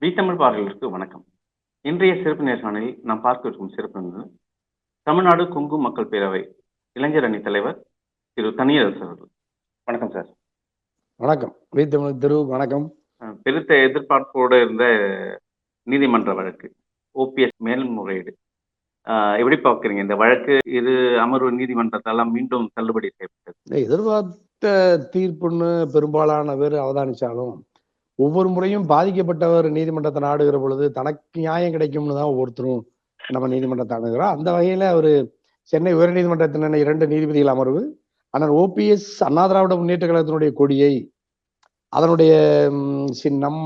தமிழ் பார்வையாளர்களுக்கு வணக்கம். இன்றைய சிறப்பு நேர்காணலில் நாம் பார்க்க இருக்கும் சிறப்பு விருந்தினர் தமிழ்நாடு கொங்கு மக்கள் பேரவை இளைஞர் அணி தலைவர் திரு தனியரசு அவர்கள். வணக்கம் சார். வணக்கம். தமிழ் திரு வணக்கம். பெருத்த எதிர்பார்ப்போடு இருந்த நீதிமன்ற வழக்கு ஓபிஎஸ் மேல்முறையீடு எப்படி பார்க்குறீங்க? இந்த வழக்கு இரு அமர்வு நீதிமன்றத்தால் மீண்டும் தள்ளுபடி செய்யப்பட்டது. எதிர்பார்த்த தீர்ப்புன்னு பெரும்பாலான பேர் அவதானிச்சாலும் ஒவ்வொரு முறையும் பாதிக்கப்பட்டவர் நீதிமன்றத்தை நாடுகிற பொழுது தனக்கு நியாயம் கிடைக்கும்னு தான் ஒவ்வொருத்தரும் நம்ம நீதிமன்றத்தை அணுகிறோம். அந்த வகையில அவரு சென்னை உயர்நீதிமன்றத்தின் 2 நீதிபதிகள் அமர்வு ஆனால் ஓபிஎஸ் அண்ணா திராவிட முன்னேற்ற கழகத்தினுடைய கொடியை, அதனுடைய சின்னம்,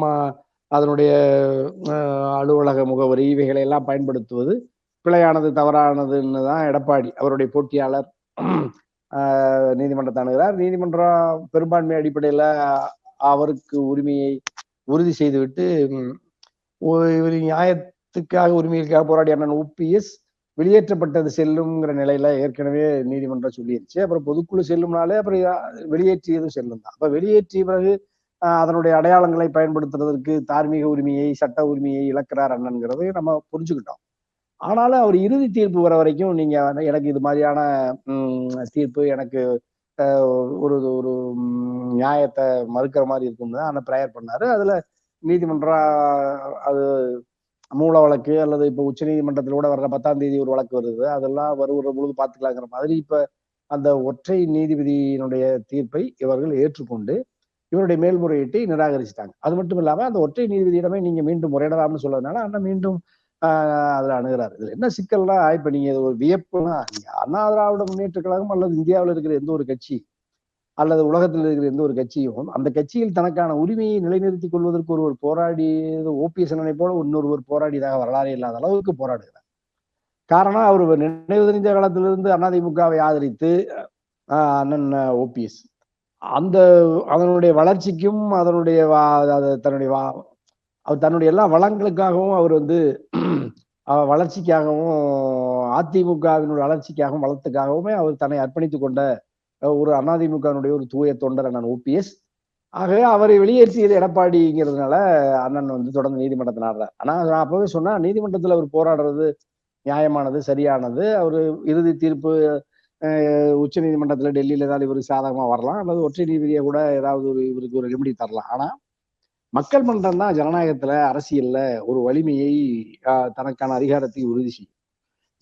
அதனுடைய அலுவலக முகவரி இவைகளை எல்லாம் பயன்படுத்துவது பிழையானது, தவறானதுன்னு தான் எடப்பாடி அவருடைய போட்டியாளர் நீதிமன்றத்தை அணுகிறார். நீதிமன்றம் பெரும்பான்மை அடிப்படையில அவருக்கு உரிமையை உறுதி செய்துவிட்டு இவர் நியாயத்துக்காக உரிமைகளுக்காக போராடிய அண்ணன் ஓபிஎஸ் வெளியேற்றப்பட்டது செல்லுங்கிற நிலையில ஏற்கனவே நீதிமன்றம் சொல்லிடுச்சு. அப்புறம் பொதுக்குழு செல்லும்னாலே அப்புறம் வெளியேற்றியதும் செல்லும் தான். அப்ப வெளியேற்றிய பிறகு அதனுடைய அடையாளங்களை பயன்படுத்துறதற்கு தார்மீக உரிமையை, சட்ட உரிமையை இழக்கிறார் அண்ணன்கிறது நம்ம புரிஞ்சுக்கிட்டோம். ஆனாலும் அவர் இறுதி தீர்ப்பு வர வரைக்கும் நீங்க எனக்கு இது மாதிரியான தீர்ப்பு எனக்கு ஒரு ஒரு நியாயத்தை மறுக்கிற மாதிரி இருக்கும்னு தான் ப்ரேயர் பண்ணாரு. அதுல நீதிமன்றம் அது மூல வழக்கு அல்லது இப்ப உச்ச நீதிமன்றத்தில் கூட வர்ற 10ஆம் தேதி ஒரு வழக்கு வருது, அதெல்லாம் வருகிற பொழுது பார்த்துக்கலாங்கிற மாதிரி இப்ப அந்த ஒற்றை நீதிபதியினுடைய தீர்ப்பை இவர்கள் ஏற்றுக்கொண்டு இவருடைய மேல்முறையீட்டை நிராகரிச்சிட்டாங்க. அது மட்டும் இல்லாம அந்த ஒற்றை நீதிபதியிடமே நீங்க மீண்டும் முறையிடலாம்னு சொல்றதுனால அண்ணன் மீண்டும் அதுல அணுகிறார். இதுல என்ன சிக்கல்னா, இப்ப நீங்க ஒரு வியப்புனா, அண்ணா திராவிட முன்னேற்ற கழகம் அல்லது இந்தியாவில் இருக்கிற எந்த ஒரு கட்சி அல்லது உலகத்தில் இருக்கிற எந்த ஒரு கட்சியும் அந்த கட்சியில் தனக்கான உரிமையை நிலைநிறுத்திக் கொள்வதற்கு ஒருவர் போராடி, ஓபிஎஸ் அண்ணனை போல இன்னொருவர் போராடியதாக வரலாறே இல்லாத அளவுக்கு போராடுகிறார். காரணம், அவர் நினைவு தெரிந்த காலத்திலிருந்து அதிமுகவை ஆதரித்து அண்ணன் ஓபிஎஸ் அந்த அதனுடைய வளர்ச்சிக்கும் அதனுடைய அவர் தன்னுடைய எல்லா வளங்களுக்காகவும் அவர் வளர்ச்சிக்காகவும் அதிமுகவினுடைய வளர்ச்சிக்காகவும் வளத்துக்காகவுமே அவர் தன்னை அர்ப்பணித்துக் கொண்ட ஒரு அதிமுகவினுடைய ஒரு தூய தொண்டர் அண்ணன் ஓபிஎஸ். ஆகவே அவரை வெளியேற்றியது எடப்பாடிங்கிறதுனால அண்ணன் தொடர்ந்து நீதிமன்றத்தை நாடுறார். ஆனா நான் அப்பவே சொன்னா, நீதிமன்றத்துல அவர் போராடுறது நியாயமானது, சரியானது. அவரு இறுதி தீர்ப்பு உச்ச நீதிமன்றத்துல டெல்லியில ஏதாவது இவருக்கு சாதகமா வரலாம், அல்லது ஒற்றை நீதிபதியை கூட ஏதாவது இவருக்கு ஒரு ரெமெடி தரலாம். ஆனா மக்கள் மன்றம் தான் ஜனநாயகத்துல, அரசியல்ல ஒரு வலிமையை தனக்கான அதிகாரத்தை உறுதி செய்யும்.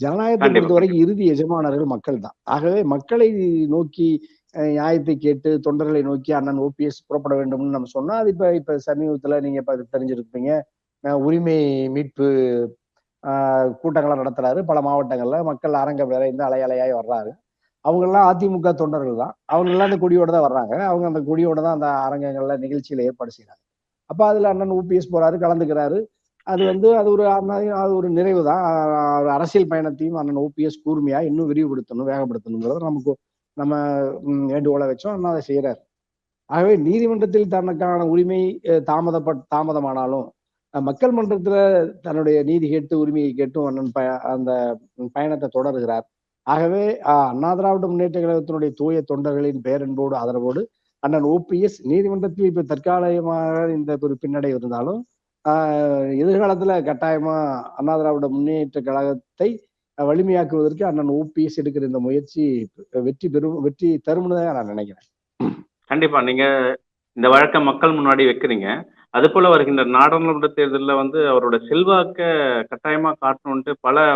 ஜனநாயகத்தை பொறுத்த வரைக்கும் இறுதி எஜமானர்கள் மக்கள் தான். ஆகவே மக்களை நோக்கி நியாயத்தை கேட்டு தொண்டர்களை நோக்கி அண்ணன் ஓபிஎஸ் புறப்பட வேண்டும்னு நம்ம சொன்னா, அது இப்ப சமீபத்துல நீங்க தெரிஞ்சிருப்பீங்க, உரிமை மீட்பு கூட்டங்களை நடத்துறாரு. பல மாவட்டங்கள்ல மக்கள் அரங்க விரைந்து அலையாய் வர்றாரு. அவங்க எல்லாம் அதிமுக தொண்டர்கள் தான். அவங்க எல்லாம் அந்த கொடியோட தான் வர்றாங்க. அவங்க அந்த கொடியோட தான் அந்த அரங்கங்கள்ல நிகழ்ச்சிகளை ஏற்பாடு செய்யறாங்க. அப்ப அதுல அண்ணன் ஓபிஎஸ் போறாரு, கலந்துக்கிறாரு. அது ஒரு நிறைவு தான். அரசியல் பயணத்தையும் அண்ணன் ஓபிஎஸ் கூர்மையா இன்னும் விரிவுபடுத்தணும், வேகப்படுத்தணுங்கிறத நம்ம வேண்டுகோளை வச்சோம். அண்ணா அதை செய்யறாரு. ஆகவே நீதிமன்றத்தில் தனக்கான உரிமை தாமதமானாலும் மக்கள் மன்றத்துல தன்னுடைய நீதி கேட்டு உரிமையை கேட்டும் அண்ணன் அந்த பயணத்தை தொடர்கிறார். ஆகவே அண்ணா திராவிட முன்னேற்ற கழகத்தினுடைய தூய தொண்டர்களின் பேரன்போடு ஆதரவோடு அண்ணன் ஓபிஎஸ் நீதிமன்றத்தில் இப்ப தற்காலிகமாக இந்த ஒரு பின்னடை இருந்தாலும் எதிர்காலத்துல கட்டாயமா அண்ணா திராவிட முன்னேற்ற கழகத்தை வலிமையாக்குவதற்கு அண்ணன் ஓபிஎஸ் எடுக்கிற இந்த முயற்சி வெற்றி தரும்னு தான் நான் நினைக்கிறேன். கண்டிப்பா நீங்க இந்த வழக்கை மக்கள் முன்னாடி வைக்கிறீங்க. அது போல வருகின்ற நாடாளுமன்ற தேர்தலில் அவரோட செல்வாக்க கட்டாயமா காட்டணும்ட்டு பல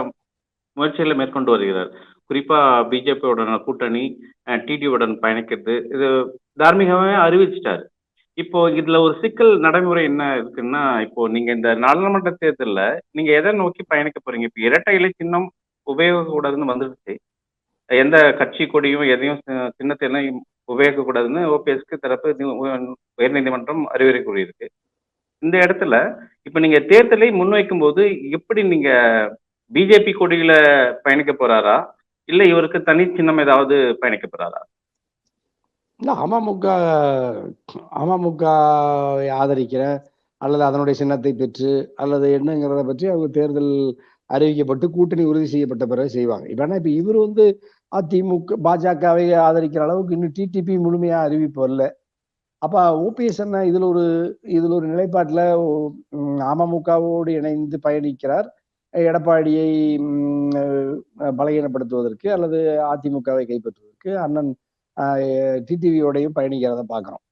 முயற்சிகளை மேற்கொண்டு வருகிறார். குறிப்பா பிஜேபியோட கூட்டணி டிடியுடன் பயணிக்கிறது, இது தார்மீகமாவே அறிவிச்சிட்டாரு. இப்போ இதுல ஒரு சிக்கல் நடைமுறை என்ன இருக்குன்னா, இப்போ நீங்க இந்த நாடாளுமன்ற தேர்தலில் நீங்க எதை நோக்கி பயணிக்க போறீங்க? இப்போ இரட்டை இலை சின்னம் உபயோகக்கூடாதுன்னு வந்துடுச்சு. எந்த கட்சி கொடியும் எதையும் சின்னத்தையும் உபயோகக்கூடாதுன்னு ஓபிஎஸ்க்கு தரப்பு உயர்நீதிமன்றம் அறிவுரை கூறியிருக்கு. இந்த இடத்துல இப்ப நீங்க தேர்தலை முன்வைக்கும் போது எப்படி நீங்க பிஜேபி கொடியில பயணிக்க போறாரா, இல்ல இவருக்கு தனி சின்னம் ஏதாவது பயணிக்க போறாரா? அமமுக ஆதரிக்கிற அல்லது அதனுடைய சின்னத்தை பெற்று அல்லது என்னங்கிறத பற்றி அவங்க தேர்தல் அறிவிக்கப்பட்டு கூட்டணி உறுதி செய்யப்பட்ட பிறகு செய்வாங்க. இப்ப இவர் அதிமுக பாஜகவை ஆதரிக்கிற அளவுக்கு இன்னும் டிடிபி முழுமையா அறிவிப்பு வரல. அப்ப ஓபிஎஸ் என்ன இதுல ஒரு நிலைப்பாட்டுல அமமுகவோடு இணைந்து பயணிக்கிறார். எடப்பாடியை பலகீனப்படுத்துவதற்கு அல்லது அதிமுகவை கைப்பற்றுவதற்கு அண்ணன் டிடிவியோடையும் பயணிக்கிறத பாக்குறோம்.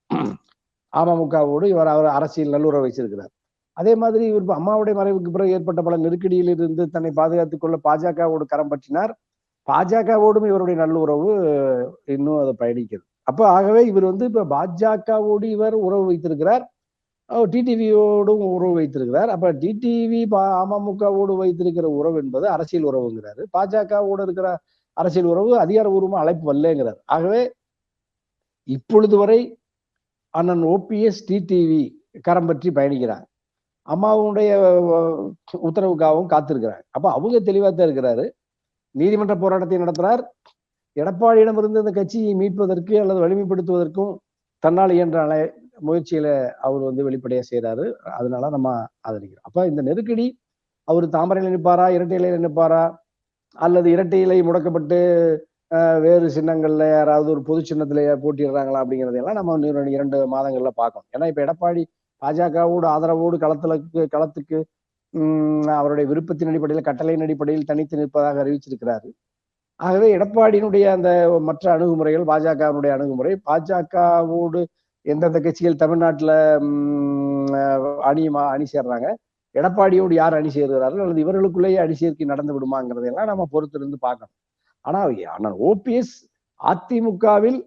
அமமுகவோடு அவர் அரசியல் நல்லுறவு வச்சிருக்கிறார். அதே மாதிரி இவர் அம்மாவுடைய மறைவுக்கு பிறகு ஏற்பட்ட பல நெருக்கடியில் இருந்து தன்னை பாதுகாத்துக் கொள்ள பாஜகவோடு கரம் பற்றினார். பாஜகவோடும் இவருடைய நல்லுறவு இன்னும் அதை பயணிக்கிறது. அப்ப ஆகவே இவர் இப்ப பாஜகவோடு இவர் உறவு வைத்திருக்கிறார், டிடிவியோடும் உறவு வைத்திருக்கிறார். அப்ப டிடிவி அமமுகவோடு வைத்திருக்கிற உறவு என்பது அரசியல் உறவுங்கிறாரு. பாஜகவோடு இருக்கிற அரசியல் உறவு அதிகாரபூர்வமா அழைப்பு வரலங்கிறார். ஆகவே இப்பொழுது வரை அண்ணன் ஓபிஎஸ் டிடிவி கரம் பற்றி பயணிக்கிறாங்க. அம்மாவுடைய உத்தரவுக்காகவும் காத்திருக்கிறாங்க. அப்ப அவங்க தெளிவா தான் இருக்கிறாரு. நீதிமன்ற போராட்டத்தை நடத்துறார். எடப்பாடியிடமிருந்து இந்த கட்சியை மீட்பதற்கு அல்லது வலிமைப்படுத்துவதற்கும் தன்னால் இயன்ற முயற்சியில அவர் வெளிப்படையா செய்யறாரு. அதனால நம்ம ஆதரிக்கிறோம். அப்ப இந்த நெருக்கடி அவர் தாமரையில நிற்பாரா, இரட்டை இலையில நிற்பாரா, அல்லது இரட்டை இலை முடக்கப்பட்டு வேறு சின்னங்கள்ல யாராவது ஒரு பொது சின்னத்துல போட்டிடுறாங்களா அப்படிங்கிறதெல்லாம் நம்ம 2 மாதங்கள்ல பார்க்கணும். ஏன்னா இப்ப எடப்பாடி பாஜகவோடு ஆதரவோடு களத்துக்கு அவருடைய விருப்பத்தின் அடிப்படையில், கட்டளையின் அடிப்படையில் தனித்து நிற்பதாக அறிவிச்சிருக்கிறாரு. ஆகவே எடப்பாடியினுடைய அந்த மற்ற அணுகுமுறைகள், பாஜகவினுடைய அணுகுமுறை, பாஜகவோடு எந்தெந்த கட்சிகள் தமிழ்நாட்டுல அணி சேர்றாங்க, எடப்பாடியோடு யார் அணி சேர்கிறார்கள் அல்லது இவர்களுக்குள்ளேயே அணி சேர்க்கை நடந்து விடுமாங்கிறதெல்லாம் நம்ம பொறுத்திருந்து பார்க்கணும். ஆனா அண்ணன் ஓபிஎஸ் அதிமுகவில்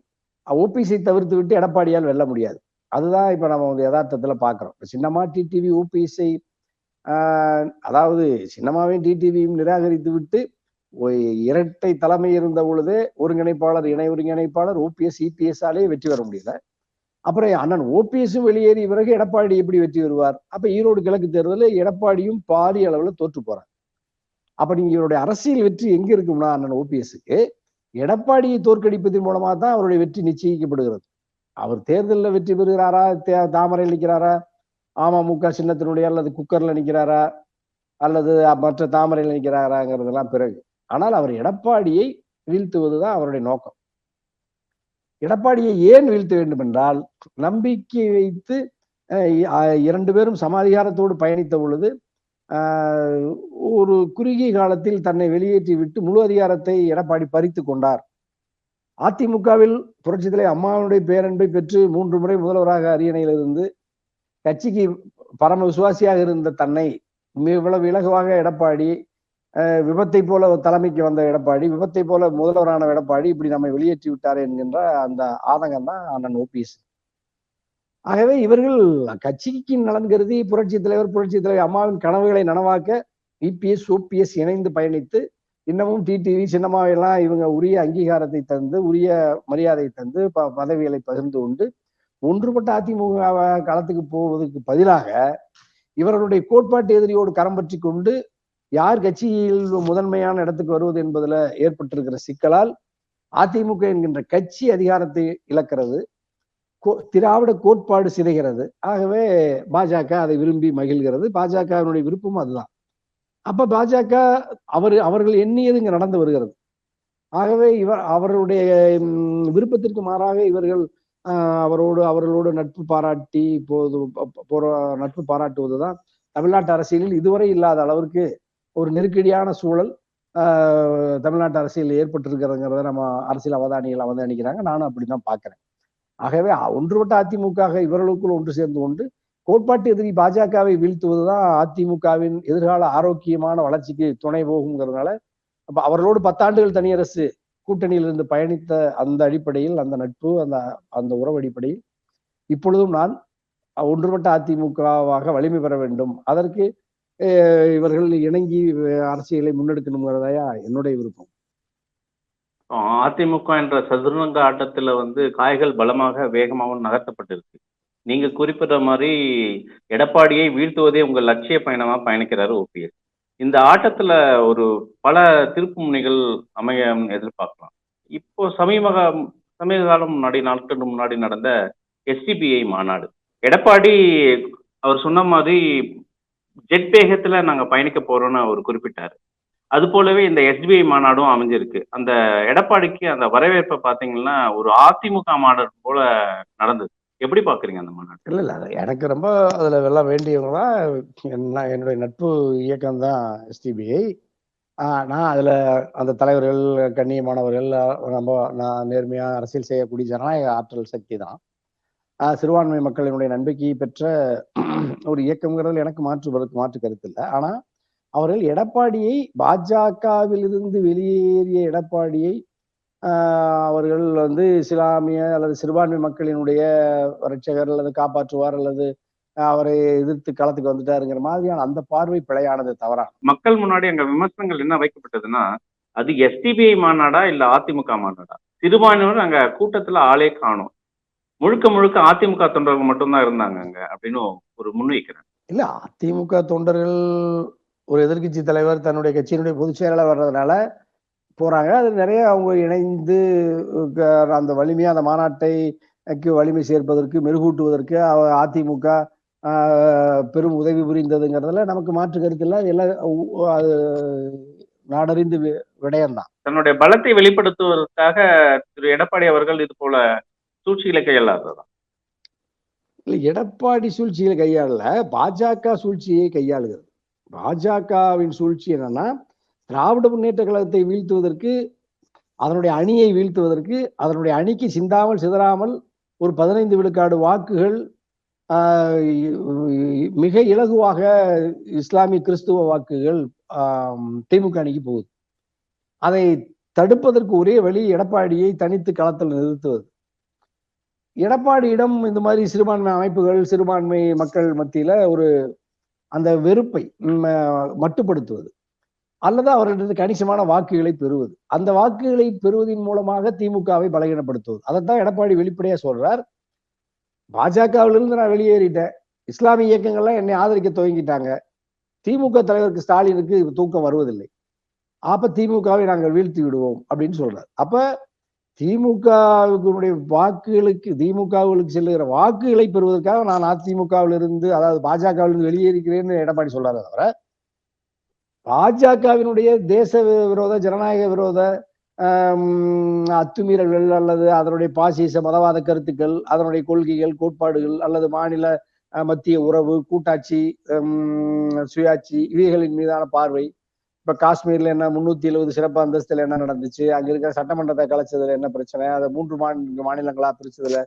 ஓபிஎஸ்ஐ தவிர்த்து விட்டு எடப்பாடியால் வெல்ல முடியாது. அதுதான் இப்ப நம்ம யதார்த்தத்துல பாக்குறோம். சின்னமா டிடிவி ஓபிஎஸ்ஐ அதாவது சின்னமாவையும் டிடிவியும் நிராகரித்து விட்டு இரட்டை தலைமை இருந்த பொழுதே ஒருங்கிணைப்பாளர், இணை ஒருங்கிணைப்பாளர் ஓபிஎஸ் இபிஎஸ் ஆலே வெற்றி பெற முடியல. அப்புறம் அண்ணன் ஓபிஎஸும் வெளியேறிய பிறகு எடப்பாடி எப்படி வெற்றி வருவார்? அப்ப ஈரோடு கிழக்கு தேர்தலில் எடப்பாடியும் பாரிய அளவுல தோற்று போறார். அப்ப நீங்க இவருடைய அரசியல் வெற்றி எங்க இருக்கும்னா, அண்ணன் ஓபிஎஸ்க்கு எடப்பாடியை தோற்கடிப்பதன் மூலமா தான் அவருடைய வெற்றி நிச்சயிக்கப்படுகிறது. அவர் தேர்தலில் வெற்றி பெறுகிறாரா, தாமரையில் நிற்கிறாரா, அமமுக சின்னத்தினுடைய அல்லது குக்கர்ல நிற்கிறாரா, அல்லது மற்ற தாமரையில் நிற்கிறாராங்கிறதெல்லாம் பிறகு. ஆனால் அவர் எடப்பாடியை வீழ்த்துவதுதான் அவருடைய நோக்கம். எடப்பாடியை ஏன் வீழ்த்த வேண்டும் என்றால், நம்பிக்கை வைத்து 2 பேரும் சமாதிகாரத்தோடு பயணித்த பொழுது ஒரு குறுகிய காலத்தில் தன்னை வெளியேற்றி விட்டு முழு அதிகாரத்தை எடப்பாடி பறித்து கொண்டார். அதிமுகவில் புரட்சித் தலைவர் அம்மாவுடைய பேரன்பை பெற்று 3 முறை முதல்வராக அரியணையில் இருந்து கட்சிக்கு பரம விசுவாசியாக இருந்த தன்னை இவ்வளவு இலகுவாக எடப்பாடி, விபத்தை போல தலைமைக்கு வந்த எடப்பாடி, விபத்தை போல முதல்வரான எடப்பாடி இப்படி நம்மை வெளியேற்றி விட்டார் என்கின்ற அந்த ஆதங்கம் தான் அண்ணன் ஓபிஎஸ். ஆகவே இவர்கள் கட்சிக்கு நலன் கருதி புரட்சி தலைவர் அம்மாவின் கனவுகளை நனவாக்க இபிஎஸ் ஓபிஎஸ் இணைந்து பயணித்து இன்னமும் டிடிவி சின்னமாவெல்லாம் இவங்க உரிய அங்கீகாரத்தை தந்து, உரிய மரியாதை தந்து, பதவிகளை பகிர்ந்து கொண்டு ஒன்றுபட்ட அதிமுக களத்துக்கு போவதற்கு பதிலாக இவர்களுடைய கோட்பாட்டு எதிரியோடு கரம் பற்றி கொண்டு யார் கட்சியில் முதன்மையான இடத்துக்கு வருவது என்பதுல ஏற்பட்டிருக்கிற சிக்கலால் அதிமுக என்கின்ற கட்சி அதிகாரத்தை இழக்கிறது, திராவிட கோட்பாடு சிதைகிறது. ஆகவே பாஜக அதை விரும்பி மகிழ்கிறது. பாஜகவினுடைய விருப்பம் அதுதான். அப்ப பாஜக அவர்கள் எண்ணியது இங்க நடந்து வருகிறது. ஆகவே அவர்களுடைய விருப்பத்திற்கு மாறாக இவர்கள் அவர்களோடு நட்பு பாராட்டுவதுதான் தமிழ்நாட்டு அரசியலில் இதுவரை இல்லாத அளவிற்கு ஒரு நெருக்கடியான சூழல் தமிழ்நாட்டு அரசியல் ஏற்பட்டிருக்கிறதுங்கிறத நம்ம அரசியல் அவதானிகள் அவதானிக்கிறாங்க. நானும் அப்படிதான் பாக்குறேன். ஆகவே ஒன்றுபட்ட அதிமுக இவர்களுக்குள் ஒன்று சேர்ந்து கொண்டு கோட்பாட்டு எதிரி பாஜகவை வீழ்த்துவதுதான் அதிமுகவின் எதிர்கால ஆரோக்கியமான வளர்ச்சிக்கு துணை போகுங்கிறதுனால அப்ப அவர்களோடு 10 ஆண்டுகள் தனியரசு கூட்டணியில் இருந்து பயணித்த அந்த அடிப்படையில், அந்த நட்பு, அந்த உறவு அடிப்படையில் இப்பொழுதும் நான் ஒன்றுபட்ட அதிமுகவாக வலிமை பெற வேண்டும், அதற்கு இவர்கள் இணங்கி அரசியலை முன்னெடுக்கணுங்கிறதையா என்னுடைய விருப்பம். அதிமுக என்ற சதுரங்க ஆட்டத்துல காய்கள் பலமாக வேகமாகவும் நகர்த்தப்பட்டிருக்கு. நீங்க குறிப்பிட்ட மாதிரி எடப்பாடியை வீழ்த்துவதே உங்க லட்சிய பயணமா பயணிக்கிறாரு ஓபிஎஸ். இந்த ஆட்டத்துல ஒரு பல திருப்பு முனைகள் அமைய எதிர்பார்க்கலாம். இப்போ சமீப காலம் நாட்களுக்கு முன்னாடி நடந்த எஸ்டிபிஐ மாநாடு, எடப்பாடி அவர் சொன்ன மாதிரி ஜெட் வேகத்துல நாங்க பயணிக்க போறோம்னு அவர் குறிப்பிட்டாரு. அது போலவே இந்த எஸ்பிஐ மாநாடும் அமைஞ்சிருக்கு. அந்த எடப்பாடிக்கு அந்த வரவேற்பை பார்த்தீங்கன்னா ஒரு அதிமுக மாநாடு போல நடந்தது. எப்படி பாக்குறீங்க அந்த மாநாட்டை? இல்ல இல்ல எனக்கு ரொம்ப அதுல எல்லாம் வேண்டியவங்க தான். என்னுடைய நட்பு இயக்கம் தான் எஸ்டிபிஐ. நான் அதுல அந்த தலைவர்கள், கண்ணியமானவர்கள், ரொம்ப நான் நேர்மையா அரசியல் செய்யக்கூடிய ஜனநாயக ஆற்றல் சக்தி தான். சிறுபான்மை மக்களினுடைய நம்பிக்கை பெற்ற ஒரு இயக்கம்ங்கிறதுல எனக்கு மாற்று கருத்து இல்லை. ஆனா அவர்கள் எடப்பாடியை, பாஜகவில் இருந்து வெளியேறிய எடப்பாடியை அவர்கள் வந்து இஸ்லாமிய அல்லது சிறுபான்மை மக்களினுடைய ரட்சகர் அல்லது காப்பாற்றுவார் அல்லது அவரை எதிர்த்து களத்துக்கு வந்துட்டாருங்கிற மாதிரியான அந்த பார்வை பிழையானது, தவறான. மக்கள் முன்னாடி அங்க விமர்சனங்கள் என்ன வைக்கப்பட்டதுன்னா, அது எஸ்டிபிஐ மாநாடா இல்ல அதிமுக மாநாடா? சிறுபான்மையினர் அங்க கூட்டத்துல ஆளே காணோம். முழுக்க முழுக்க அதிமுக தொண்டர்கள் மட்டும்தான் இருந்தாங்க அங்க அப்படின்னு ஒரு முன்வைக்கிறேன். இல்ல, அதிமுக தொண்டர்கள் ஒரு எதிர்க்கட்சி தலைவர் தன்னுடைய கட்சியினுடைய பொதுச் செயலாளர் வர்றதுனால போறாங்க. அது நிறைய அவங்க இணைந்து அந்த வலிமையா அந்த மாநாட்டை வலிமை சேர்ப்பதற்கு, மெருகூட்டுவதற்கு அதிமுக பெரும் உதவி புரிந்ததுங்கிறதுல நமக்கு மாற்று கருத்து இல்லை. எல்லாம் அது நாடறிந்து விடயம்தான். தன்னுடைய பலத்தை வெளிப்படுத்துவதற்காக திரு எடப்பாடி அவர்கள் இது போல சூழ்ச்சிகளை கையாளாததான். இல்ல, எடப்பாடி சூழ்ச்சிகளை கையாளல, பாஜக சூழ்ச்சியை கையாளுகிறது. பாஜகவின் சூழ்ச்சி என்னன்னா, திராவிட முன்னேற்ற கழகத்தை வீழ்த்துவதற்கு, அதனுடைய அணியை வீழ்த்துவதற்கு, அதனுடைய அணிக்கு சிந்தாமல் சிதறாமல் ஒரு 15 விழுக்காடு வாக்குகள் மிக இலகுவாக இஸ்லாமிய கிறிஸ்துவ வாக்குகள் திமுக அணிக்கு போகுது. அதை தடுப்பதற்கு ஒரே வழி எடப்பாடியை தனித்து களத்தில் நிறுத்துவது. எடப்பாடியிடம் இந்த மாதிரி சிறுபான்மை அமைப்புகள், சிறுபான்மை மக்கள் மத்தியில ஒரு அந்த வெறுப்பை மட்டுப்படுத்துவது அல்லது அவர்களிடம் கணிசமான வாக்குகளை பெறுவது. அந்த வாக்குகளை பெறுவதன் மூலமாக திமுகவை பலகீனப்படுத்துவது. அதைத்தான் எடப்பாடி வெளிப்படையா சொல்றார். பாஜகவிலிருந்து நான் வெளியேறிட்டேன், இஸ்லாமிய இயக்கங்கள்லாம் என்னை ஆதரிக்க துவங்கிட்டாங்க, திமுக தலைவருக்கு ஸ்டாலினுக்கு தூக்கம் வருவதில்லை, அப்ப திமுகவை நாங்கள் வீழ்த்தி விடுவோம் அப்படின்னு சொல்றாரு. அப்ப திமுகவுடைய வாக்குகளுக்கு, திமுகவுக்கு செல்லுகிற வாக்குகளை பெறுவதற்காக நான் அதிமுகவிலிருந்து, அதாவது பாஜகவிலிருந்து வெளியேறிக்கிறேன்னு எடப்பாடி சொல்றாரு. தவிர பாஜகவினுடைய தேச விரோத, ஜனநாயக விரோத அத்துமீறல்கள் அல்லது அதனுடைய பாசிச மதவாத கருத்துக்கள், அதனுடைய கொள்கைகள், கோட்பாடுகள் அல்லது மாநில மத்திய உறவு, கூட்டாட்சி, சுயாட்சி, இவைகளின் மீதான பார்வை. இப்ப காஷ்மீர்ல என்ன 370 சிறப்பு அந்தஸ்துல என்ன நடந்துச்சு, அங்க இருக்கிற சட்டமன்றத்தை கலைச்சதுல என்ன பிரச்சனை, அதை 3 மாநிலங்களா பிரிச்சதுல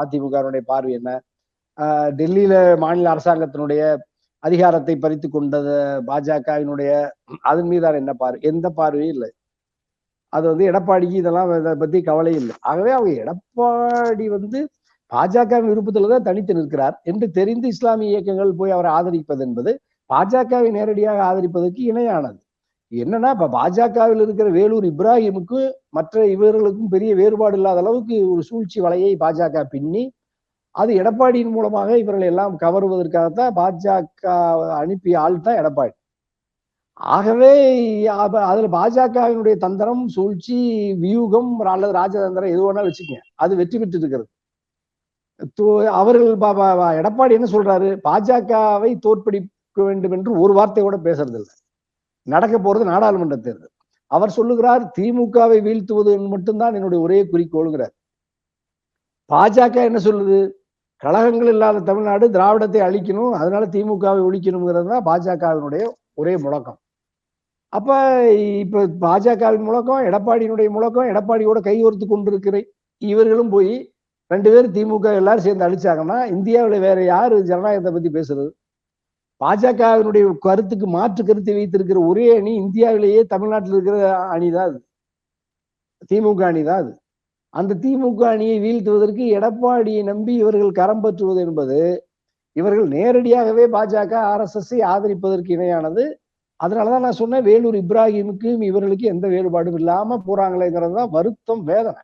அதிமுகவினுடைய பார்வை என்ன, டெல்லியில மாநில அரசாங்கத்தினுடைய அதிகாரத்தை பறித்து கொண்டது பாஜகவினுடைய அதன் மீதான என்ன பார்வை, எந்த பார்வையும் இல்லை. அது வந்து எடப்பாடிக்கு இதெல்லாம் இதை பத்தி கவலை இல்லை. ஆகவே அவங்க எடப்பாடி வந்து பாஜக விருப்பத்துலதான் தனித்து நிற்கிறார் என்று தெரிந்து இஸ்லாமிய இயக்கங்கள் போய் அவரை ஆதரிப்பது என்பது பாஜகவை நேரடியாக ஆதரிப்பதற்கு இணையானது. என்னன்னா, இப்ப பாஜகவில் இருக்கிற வேலூர் இப்ராஹிமுக்கு மற்ற இவர்களுக்கும் பெரிய வேறுபாடு இல்லாத அளவுக்கு ஒரு சூழ்ச்சி வலையை பாஜக பின்னி, அது எடப்பாடியின் மூலமாக இவர்களை எல்லாம் கவருவதற்காகத்தான் பாஜக அனுப்பிய ஆள் தான் எடப்பாடி. ஆகவே அதுல பாஜகவினுடைய தந்திரம், சூழ்ச்சி, வியூகம் அல்லது ராஜதந்திரம் எது வேணாலும் வச்சுக்கங்க, அது வெற்றி பெற்று இருக்கிறது. அவர்கள் எடப்பாடி என்ன சொல்றாரு, பாஜகவை தோற்கடிக்க வேண்டும் என்று ஒரு வார்த்தை கூட பேசுறதில்லை. நடக்க போறது நாடாளுமன்ற தேர்தல். அவர் சொல்லுகிறார், திமுகவை வீழ்த்துவது மட்டும்தான் என்னுடைய ஒரே குறிக்கோளுங்கிறார். பாஜக என்ன சொல்லுது, கழகங்கள் இல்லாத தமிழ்நாடு, திராவிடத்தை அழிக்கணும், அதனால திமுகவை ஒழிக்கணுங்கிறது தான் பாஜகவினுடைய ஒரே முழக்கம். அப்ப இப்ப பாஜகவின் முழக்கம், எடப்பாடியினுடைய முழக்கம், எடப்பாடியோட கைகோர்த்து கொண்டிருக்கிற இவர்களும் போய் 2 பேரும் திமுக எல்லாரும் சேர்ந்து அழிச்சாங்கன்னா இந்தியாவில் வேற யாரு ஜனநாயகத்தை பத்தி பேசுறது? பாஜகவினுடைய கருத்துக்கு மாற்று கருத்தை வைத்திருக்கிற ஒரே அணி இந்தியாவிலேயே தமிழ்நாட்டில் இருக்கிற அணிதான் அது, திமுக அணிதான் அது. அந்த திமுக அணியை வீழ்த்துவதற்கு எடப்பாடியை நம்பி இவர்கள் கரம் பற்றுவது என்பது இவர்கள் நேரடியாகவே பாஜக RSS ஆதரிப்பதற்கு இணையானது. அதனாலதான் நான் சொன்னேன், வேலூர் இப்ராஹிமுக்கும் இவர்களுக்கு எந்த வேறுபாடும் இல்லாம போறாங்களேங்கிறது தான் வருத்தம், வேதனை.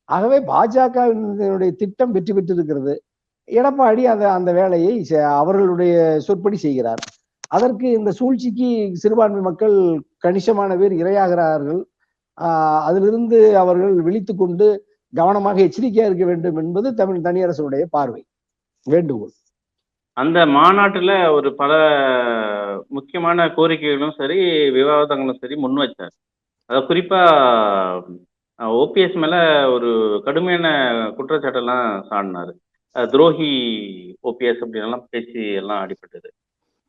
ஆகவே பாஜகவினுடைய திட்டம் வெற்றி பெற்றிருக்கிறது. எடப்பாடி அந்த வேலையை அவர்களுடைய சொற்படி செய்கிறார். அதற்கு இந்த சூழ்ச்சிக்கு சிறுபான்மை மக்கள் கணிசமான பேர் இரையாகிறார்கள். அதிலிருந்து அவர்கள் விழித்து கொண்டு கவனமாக எச்சரிக்கையா இருக்க வேண்டும் என்பது தனியரசுடைய பார்வை, வேண்டுகோள். அந்த மாநாட்டுல ஒரு பல முக்கியமான கோரிக்கைகளும் சரி, விவாதங்களும் சரி முன் வச்சார். அதை குறிப்பா ஓபிஎஸ் மேல ஒரு கடுமையான குற்றச்சாட்டெல்லாம் சாடினாரு. துரோகி ஓபிஎஸ் அப்படின்லாம் பேச்சு எல்லாம் அடிபட்டது.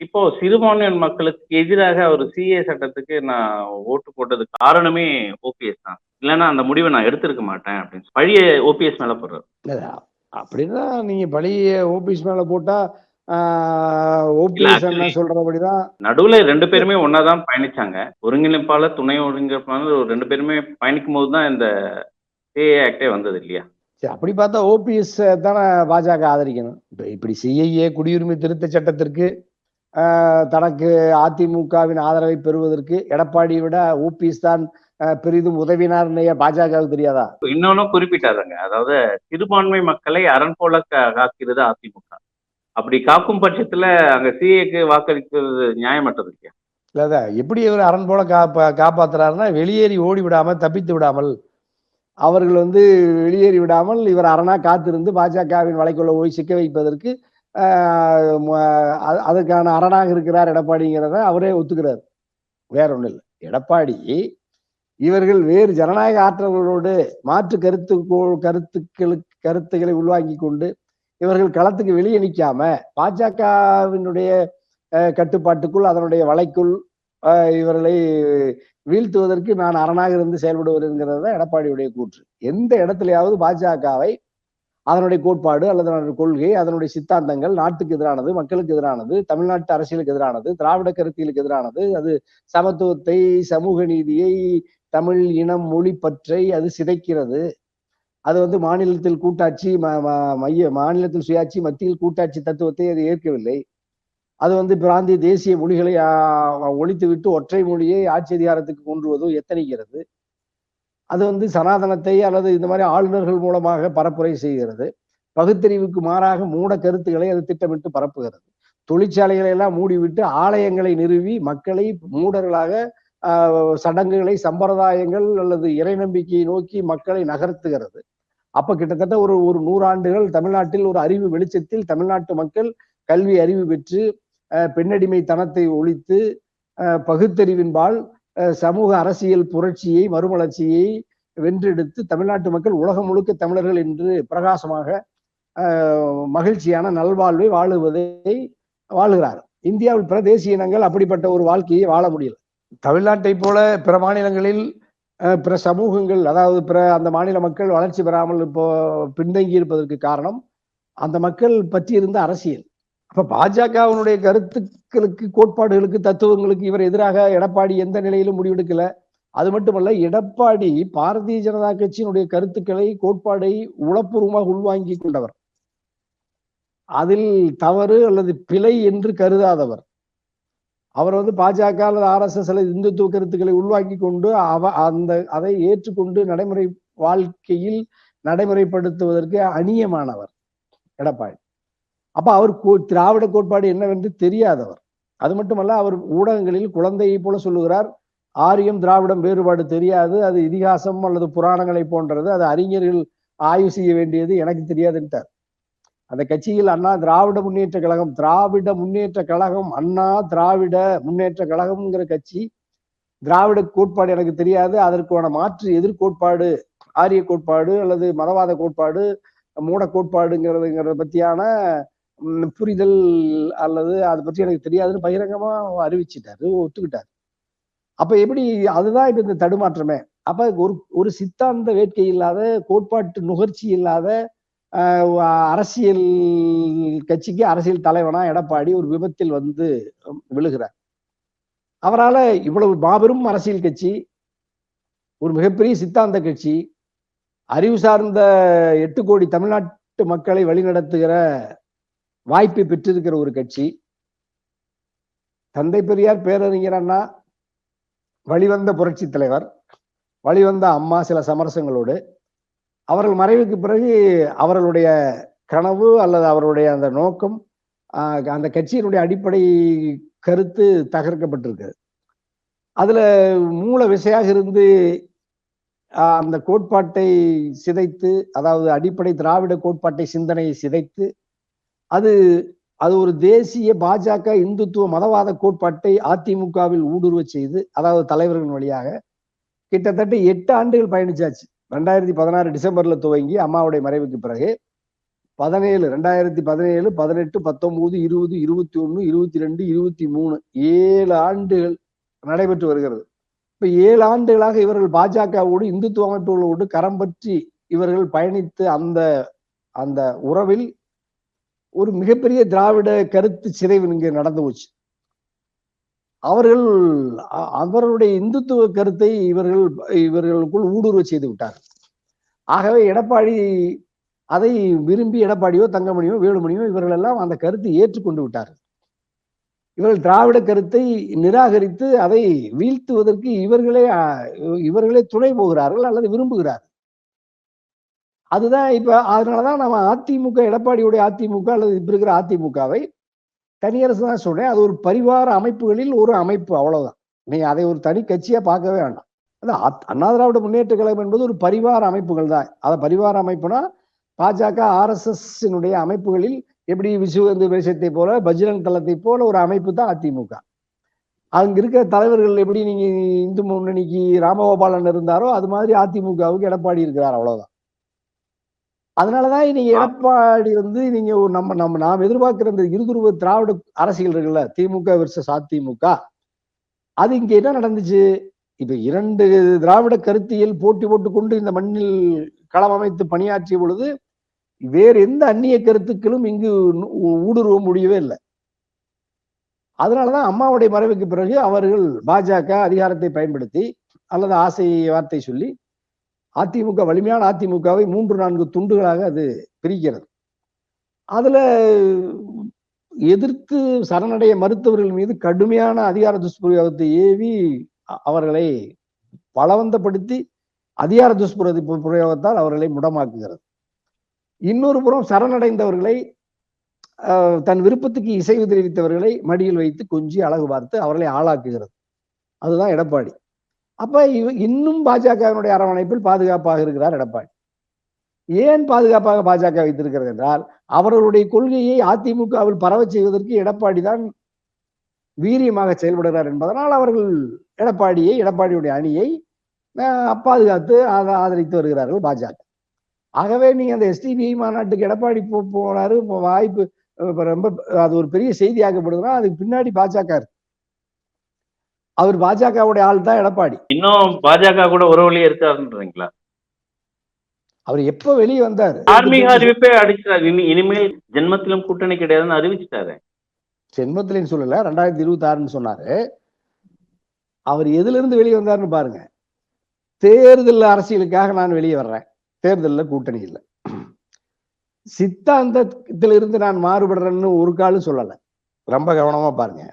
இப்போ சிறுபான்மையினர் மக்களுக்கு எதிராக ஒரு சிஏ சட்டத்துக்கு நான் ஓட்டு போட்டதுக்கு காரணமே ஓபிஎஸ் தான். இல்லைன்னா அந்த முடிவை நான் எடுத்திருக்க மாட்டேன் அப்படின்னு பழிய ஓபிஎஸ் மேல போடுறாரு. இல்ல, அப்படின்னா நீங்க பழைய ஓபிஎஸ் மேல போட்டா இல்ல ஓபிஎஸ் ஆக்சுவலி என்ன சொல்றபடிதான். நடுவுல 2 பேருமே ஒண்ணா தான் பயணிச்சாங்க. ஒருங்கிணைப்பாளர், துணை ஒருங்கிணைப்பாளர் 2 பேருமே பயணிக்கும்போது தான் இந்த சிஏஏ ஆக்டே வந்தது இல்லையா? சரி, அப்படி பார்த்தா ஓபிஎஸ் தானே பாஜக ஆதரிக்கணும். இப்படி சிஐஏ குடியுரிமை திருத்த சட்டத்திற்கு தனக்கு அதிமுகவின் ஆதரவை பெறுவதற்கு எடப்பாடியை விட ஓபிஎஸ் தான் பெரிதும் உதவினார்னு பாஜகவுக்கு தெரியாதா? இன்னொன்னும் குறிப்பிட்டாருங்க. அதாவது சிறுபான்மை மக்களை அரண் போல காக்கிறது அதிமுக. அப்படி காக்கும் பட்சத்துல அங்க சிஏக்கு வாக்களிக்கிறது நியாயமற்றது இல்லையா? இல்ல, எப்படி இவர் அரண் போல காப்பாத்துறாருன்னா, வெளியேறி ஓடி விடாமல், தப்பித்து விடாமல், அவர்கள் வெளியேறி விடாமல் இவர் அரணா காத்திருந்து பாஜகவின் வலைக்குள்ள போய் சிக்க வைப்பதற்கு அதுக்கான அரணாக இருக்கிறார் எடப்பாடிங்கிறத அவரே ஒத்துக்கிறார். வேற ஒண்ணும் இல்லை. எடப்பாடி இவர்கள் வேறு ஜனநாயக ஆற்றல்களோடு மாற்று கருத்துக்களை உள்வாங்கி கொண்டு இவர்கள் களத்துக்கு வெளியே நிற்காம பாஜகவினுடைய கட்டுப்பாட்டுக்குள், அதனுடைய வலைக்குள் இவர்களை வீழ்த்துவதற்கு நான் அரணாக இருந்து செயல்படுவதுங்கிறது தான் எடப்பாடியுடைய கூற்று. எந்த இடத்துலயாவது பாஜகவை அதனுடைய கோட்பாடு அல்லது அதனுடைய கொள்கை, அதனுடைய சித்தாந்தங்கள் நாட்டுக்கு எதிரானது, மக்களுக்கு எதிரானது, தமிழ்நாட்டு அரசியலுக்கு எதிரானது, திராவிட கருத்தியலுக்கு எதிரானது, அது சமத்துவத்தை, சமூக நீதியை, தமிழ் இனம் மொழி பற்றை அது சிதைக்கிறது. அது மாநிலத்தில் கூட்டாட்சி, மாநிலத்தில் சுயாட்சி, மத்தியில் கூட்டாட்சி தத்துவத்தை அது ஏற்கவில்லை. அது பிராந்திய தேசிய மொழிகளை ஒழித்துவிட்டு ஒற்றை மொழியை ஆட்சி அதிகாரத்துக்கு கொண்டுவதோ எத்தனிக்கிறது. அது சனாதனத்தை அல்லது இந்த மாதிரி ஆளுநர்கள் மூலமாக பரப்புரை செய்கிறது. பகுத்தறிவுக்கு மாறாக மூட கருத்துக்களை அது திட்டமிட்டு பரப்புகிறது. தொழிற்சாலைகளை எல்லாம் மூடிவிட்டு ஆலயங்களை நிறுவி மக்களை மூடர்களாக சடங்குகளை, சம்பிரதாயங்கள் அல்லது இறை நம்பிக்கையை நோக்கி மக்களை நகர்த்துகிறது. அப்ப கிட்டத்தட்ட ஒரு 100 ஆண்டுகள் தமிழ்நாட்டில் ஒரு அறிவு வெளிச்சத்தில் தமிழ்நாட்டு மக்கள் கல்வி அறிவு பெற்று பெண்ணடிமைத்தனத்தை ஒழித்து பகுத்தறிவின்பால் சமூக அரசியல் புரட்சியை, மறுமலர்ச்சியை வென்றெடுத்து தமிழ்நாட்டு மக்கள் உலகம் முழுக்க தமிழர்கள் என்று பிரகாசமாக மகிழ்ச்சியான நல்வாழ்வை வாழுகிறார். இந்தியாவில் பிற தேசிய இனங்கள் அப்படிப்பட்ட ஒரு வாழ்க்கையை வாழ முடியல. தமிழ்நாட்டை போல பிற மாநிலங்களில் பிற சமூகங்கள், அதாவது பிற அந்த மாநில மக்கள் வளர்ச்சி பெறாமல் இப்போ பின்தங்கி இருப்பதற்கு காரணம் அந்த மக்கள் பற்றி இருந்த அரசியல். அப்ப பாஜகவினுடைய கருத்துக்களுக்கு, கோட்பாடுகளுக்கு, தத்துவங்களுக்கு இவர் எதிராக எடப்பாடி எந்த நிலையிலும் முடிவெடுக்கல. அது மட்டுமல்ல, எடப்பாடி பாரதிய ஜனதா கட்சியினுடைய கருத்துக்களை, கோட்பாடை உளப்பூர்வமாக உள்வாங்கி கொண்டவர். அதில் தவறு அல்லது பிழை என்று கருதாதவர். அவர் பாஜக அல்லது RSS அல்லது இந்துத்துவ கருத்துக்களை உள்வாங்கி கொண்டு அதை ஏற்றுக்கொண்டு நடைமுறை வாழ்க்கையில் நடைமுறைப்படுத்துவதற்கு அந்நியமானவர் எடப்பாடி. அப்ப அவர் திராவிட கோட்பாடு என்னவென்று தெரியாதவர். அது மட்டுமல்ல, அவர் ஊடகங்களில் குழந்தையை போல சொல்லுகிறார், ஆரியம் திராவிடம் வேறுபாடு தெரியாது, அது இதிகாசம் அல்லது புராணங்களை போன்றது, அது அறிஞர்கள் ஆய்வு செய்ய வேண்டியது, எனக்கு தெரியாதுன்ட்டார். அந்த கட்சியில் அண்ணா திராவிட முன்னேற்ற கழகம், அண்ணா திராவிட முன்னேற்ற கழகம்ங்கிற கட்சி, திராவிட கோட்பாடு எனக்கு தெரியாது, அதற்கான மாற்று எதிர்கோட்பாடு ஆரிய கோட்பாடு அல்லது மதவாத கோட்பாடு, மூட கோட்பாடுங்கிறத பத்தியான புரிதல் அல்லது அதை பற்றி எனக்கு தெரியாதுன்னு பகிரங்கமா அறிவிச்சிட்டாரு, ஒத்துக்கிட்டாரு. அப்ப எப்படி அதுதான் இப்ப இந்த தடுமாற்றமே. அப்ப ஒரு சித்தாந்த வேட்கை இல்லாத, கோட்பாட்டு நுகர்ச்சி இல்லாத அரசியல் கட்சிக்கு அரசியல் தலைவனா எடப்பாடி ஒரு விபத்தில் விழுகிறார். அவரால இவ்வளவு மாபெரும் அரசியல் கட்சி, ஒரு மிகப்பெரிய சித்தாந்த கட்சி, அறிவு சார்ந்த 8 கோடி தமிழ்நாட்டு மக்களை வழிநடத்துகிற வாய்ப்பை பெற்றிருக்கிற ஒரு கட்சி, தந்தை பெரியார், பேரறிஞர் அண்ணா, வழிவந்த புரட்சி தலைவர், வழிவந்த அம்மா சில சமரசங்களோடு, அவர்கள் மறைவுக்கு பிறகு அவர்களுடைய கனவு அல்லது அவருடைய அந்த நோக்கம், அந்த கட்சியினுடைய அடிப்படை கருத்து தகர்க்கப்பட்டிருக்கு. அதுல மூல விசையாக இருந்து அந்த கோட்பாட்டை சிதைத்து, அதாவது அடிப்படை திராவிட கோட்பாட்டை, சிந்தனையை சிதைத்து, அது ஒரு தேசிய பாஜக இந்துத்துவ மதவாத கோட்பாட்டை அதிமுகவில் ஊடுருவ செய்து, அதாவது தலைவர்கள் வழியாக கிட்டத்தட்ட 8 ஆண்டுகள் பயணிச்சாச்சு. 2016 டிசம்பர்ல துவங்கி அம்மாவுடைய மறைவுக்கு பிறகு 2017, 18, 19, 20, 21, 22, 23 7 ஆண்டுகள் நடைபெற்று வருகிறது. இப்ப 7 ஆண்டுகளாக இவர்கள் பாஜகவோடு இந்துத்துவ அமைப்புகளோடு கரம் பற்றி இவர்கள் பயணித்து அந்த அந்த உறவில் ஒரு மிகப்பெரிய திராவிட கருத்து சிதைவு இங்கே நடந்து போச்சு. அவர்கள் அவர்களுடைய இந்துத்துவ கருத்தை இவர்களுக்குள் ஊடுருவ செய்து விட்டார். ஆகவே எடப்பாடி அதை விரும்பி எடப்பாடியோ தங்கமணியோ வேலுமணியோ இவர்கள் எல்லாம் அந்த கருத்தை ஏற்றுக்கொண்டு விட்டார்கள். இவர்கள் திராவிட கருத்தை நிராகரித்து அதை வீழ்த்துவதற்கு இவர்களே துணை போகிறார்கள் அல்லது விரும்புகிறார்கள். அதுதான் இப்ப அதனாலதான் நம்ம அதிமுக எடப்பாடியுடைய அதிமுக அல்லது இப்ப இருக்கிற அதிமுகவை தனியரசு தான் சொல்றேன். அது ஒரு பரிவார அமைப்புகளில் ஒரு அமைப்பு, அவ்வளவுதான். நீங்க அதை ஒரு தனி கட்சியா பார்க்கவே வேண்டாம். அதான் அண்ணா திராவிட முன்னேற்ற கழகம் என்பது ஒரு பரிவார அமைப்புகள் தான். அதை பரிவார அமைப்புனா பாஜக RSS அமைப்புகளில் எப்படி விசுவந்து தேசத்தை போல பஜ்ரங் தளத்தை போல ஒரு அமைப்பு தான் அதிமுக. அங்க இருக்கிற தலைவர்கள் எப்படி நீங்க இந்து முன்னணிக்கு ராமகோபாலன் இருந்தாரோ அது மாதிரி அதிமுகவுக்கு எடப்பாடி இருக்கிறார், அவ்வளவுதான். அதனாலதான் நீங்க எடப்பாடி நீங்க நாம் எதிர்பார்க்கிற இந்த இருதுருவ திராவிட அரசியல் இருக்குல்ல, திமுக வெர்சஸ் அதிமுக, அது இங்க என்ன நடந்துச்சு? இப்ப 2 திராவிட கருத்தியல் போட்டி போட்டுக் கொண்டு இந்த மண்ணில் களம் அமைத்து பணியாற்றிய பொழுது வேறு எந்த அந்நிய கருத்துக்களும் இங்கு ஊடுருவ முடியவே இல்லை. அதனாலதான் அம்மாவுடைய மறைவுக்கு பிறகு அவர்கள் பாஜக அதிகாரத்தை பயன்படுத்தி அல்லது ஆசை வார்த்தை சொல்லி அதிமுக வலிமையான அதிமுகவை 3-4 துண்டுகளாக அது பிரிக்கிறது. அதுல எதிர்த்து சரணடைய மறுத்தவர்கள் மீது கடுமையான அதிகார துஷ்பிரயோகத்தை ஏவி அவர்களை பலவந்தப்படுத்தி அதிகார துஷ்பிரயோகத்தால் அவர்களை முடமாக்குகிறது. இன்னொரு புறம் சரணடைந்தவர்களை தன் விருப்பத்துக்கு இசைவு தெரிவித்தவர்களை மடியில் வைத்து கொஞ்சி அழகு பார்த்து அவர்களை ஆளாக்குகிறது. அதுதான் எடப்பாடி. அப்ப இன்னும் பாஜகவினுடைய அரவணைப்பில் பாதுகாப்பாக இருக்கிறார் எடப்பாடி. ஏன் பாதுகாப்பாக பாஜக வைத்திருக்கிறது என்றால் அவர்களுடைய கொள்கையை அதிமுகவில் பரவ செய்வதற்கு எடப்பாடி தான் வீரியமாக செயல்படுகிறார் என்பதனால் அவர்கள் எடப்பாடியுடைய அணியை பாதுகாத்து ஆதரித்து வருகிறார்கள் பாஜக. ஆகவே நீங்க அந்த SDPI மாநாட்டுக்கு எடப்பாடி போனாரு, வாய்ப்பு ரொம்ப அது ஒரு பெரிய செய்தியாக்கப்படுதுன்னா அதுக்கு பின்னாடி பாஜக இருக்கு. அவர் பாஜகவுடைய ஆள் தான் எடப்பாடி. இன்னும் பாஜக கூட உறவுலயே இருக்காருன்றீங்களா? அவர் எப்ப வெளியே வந்தார்? ஆன்மீக அறிவிப்பே அடிச்சாரு, இனிமேல் ஜென்மத்திலும் கூட்டணி கிடையாதுன்னு அறிவிச்சிட்டாரு. ஜென்மத்திலும் சொல்லல, 2026 சொன்னாரு. அவர் எதுல இருந்து வெளியே வந்தாருன்னு பாருங்க. தேர்தல் அரசியலுக்காக நான் வெளியே வர்றேன், தேர்தலில் கூட்டணி இல்லை. சித்தாந்தத்திலிருந்து நான் மாறுபடுறேன்னு ஒரு காலம் சொல்லலை. ரொம்ப கவனமா பாருங்க.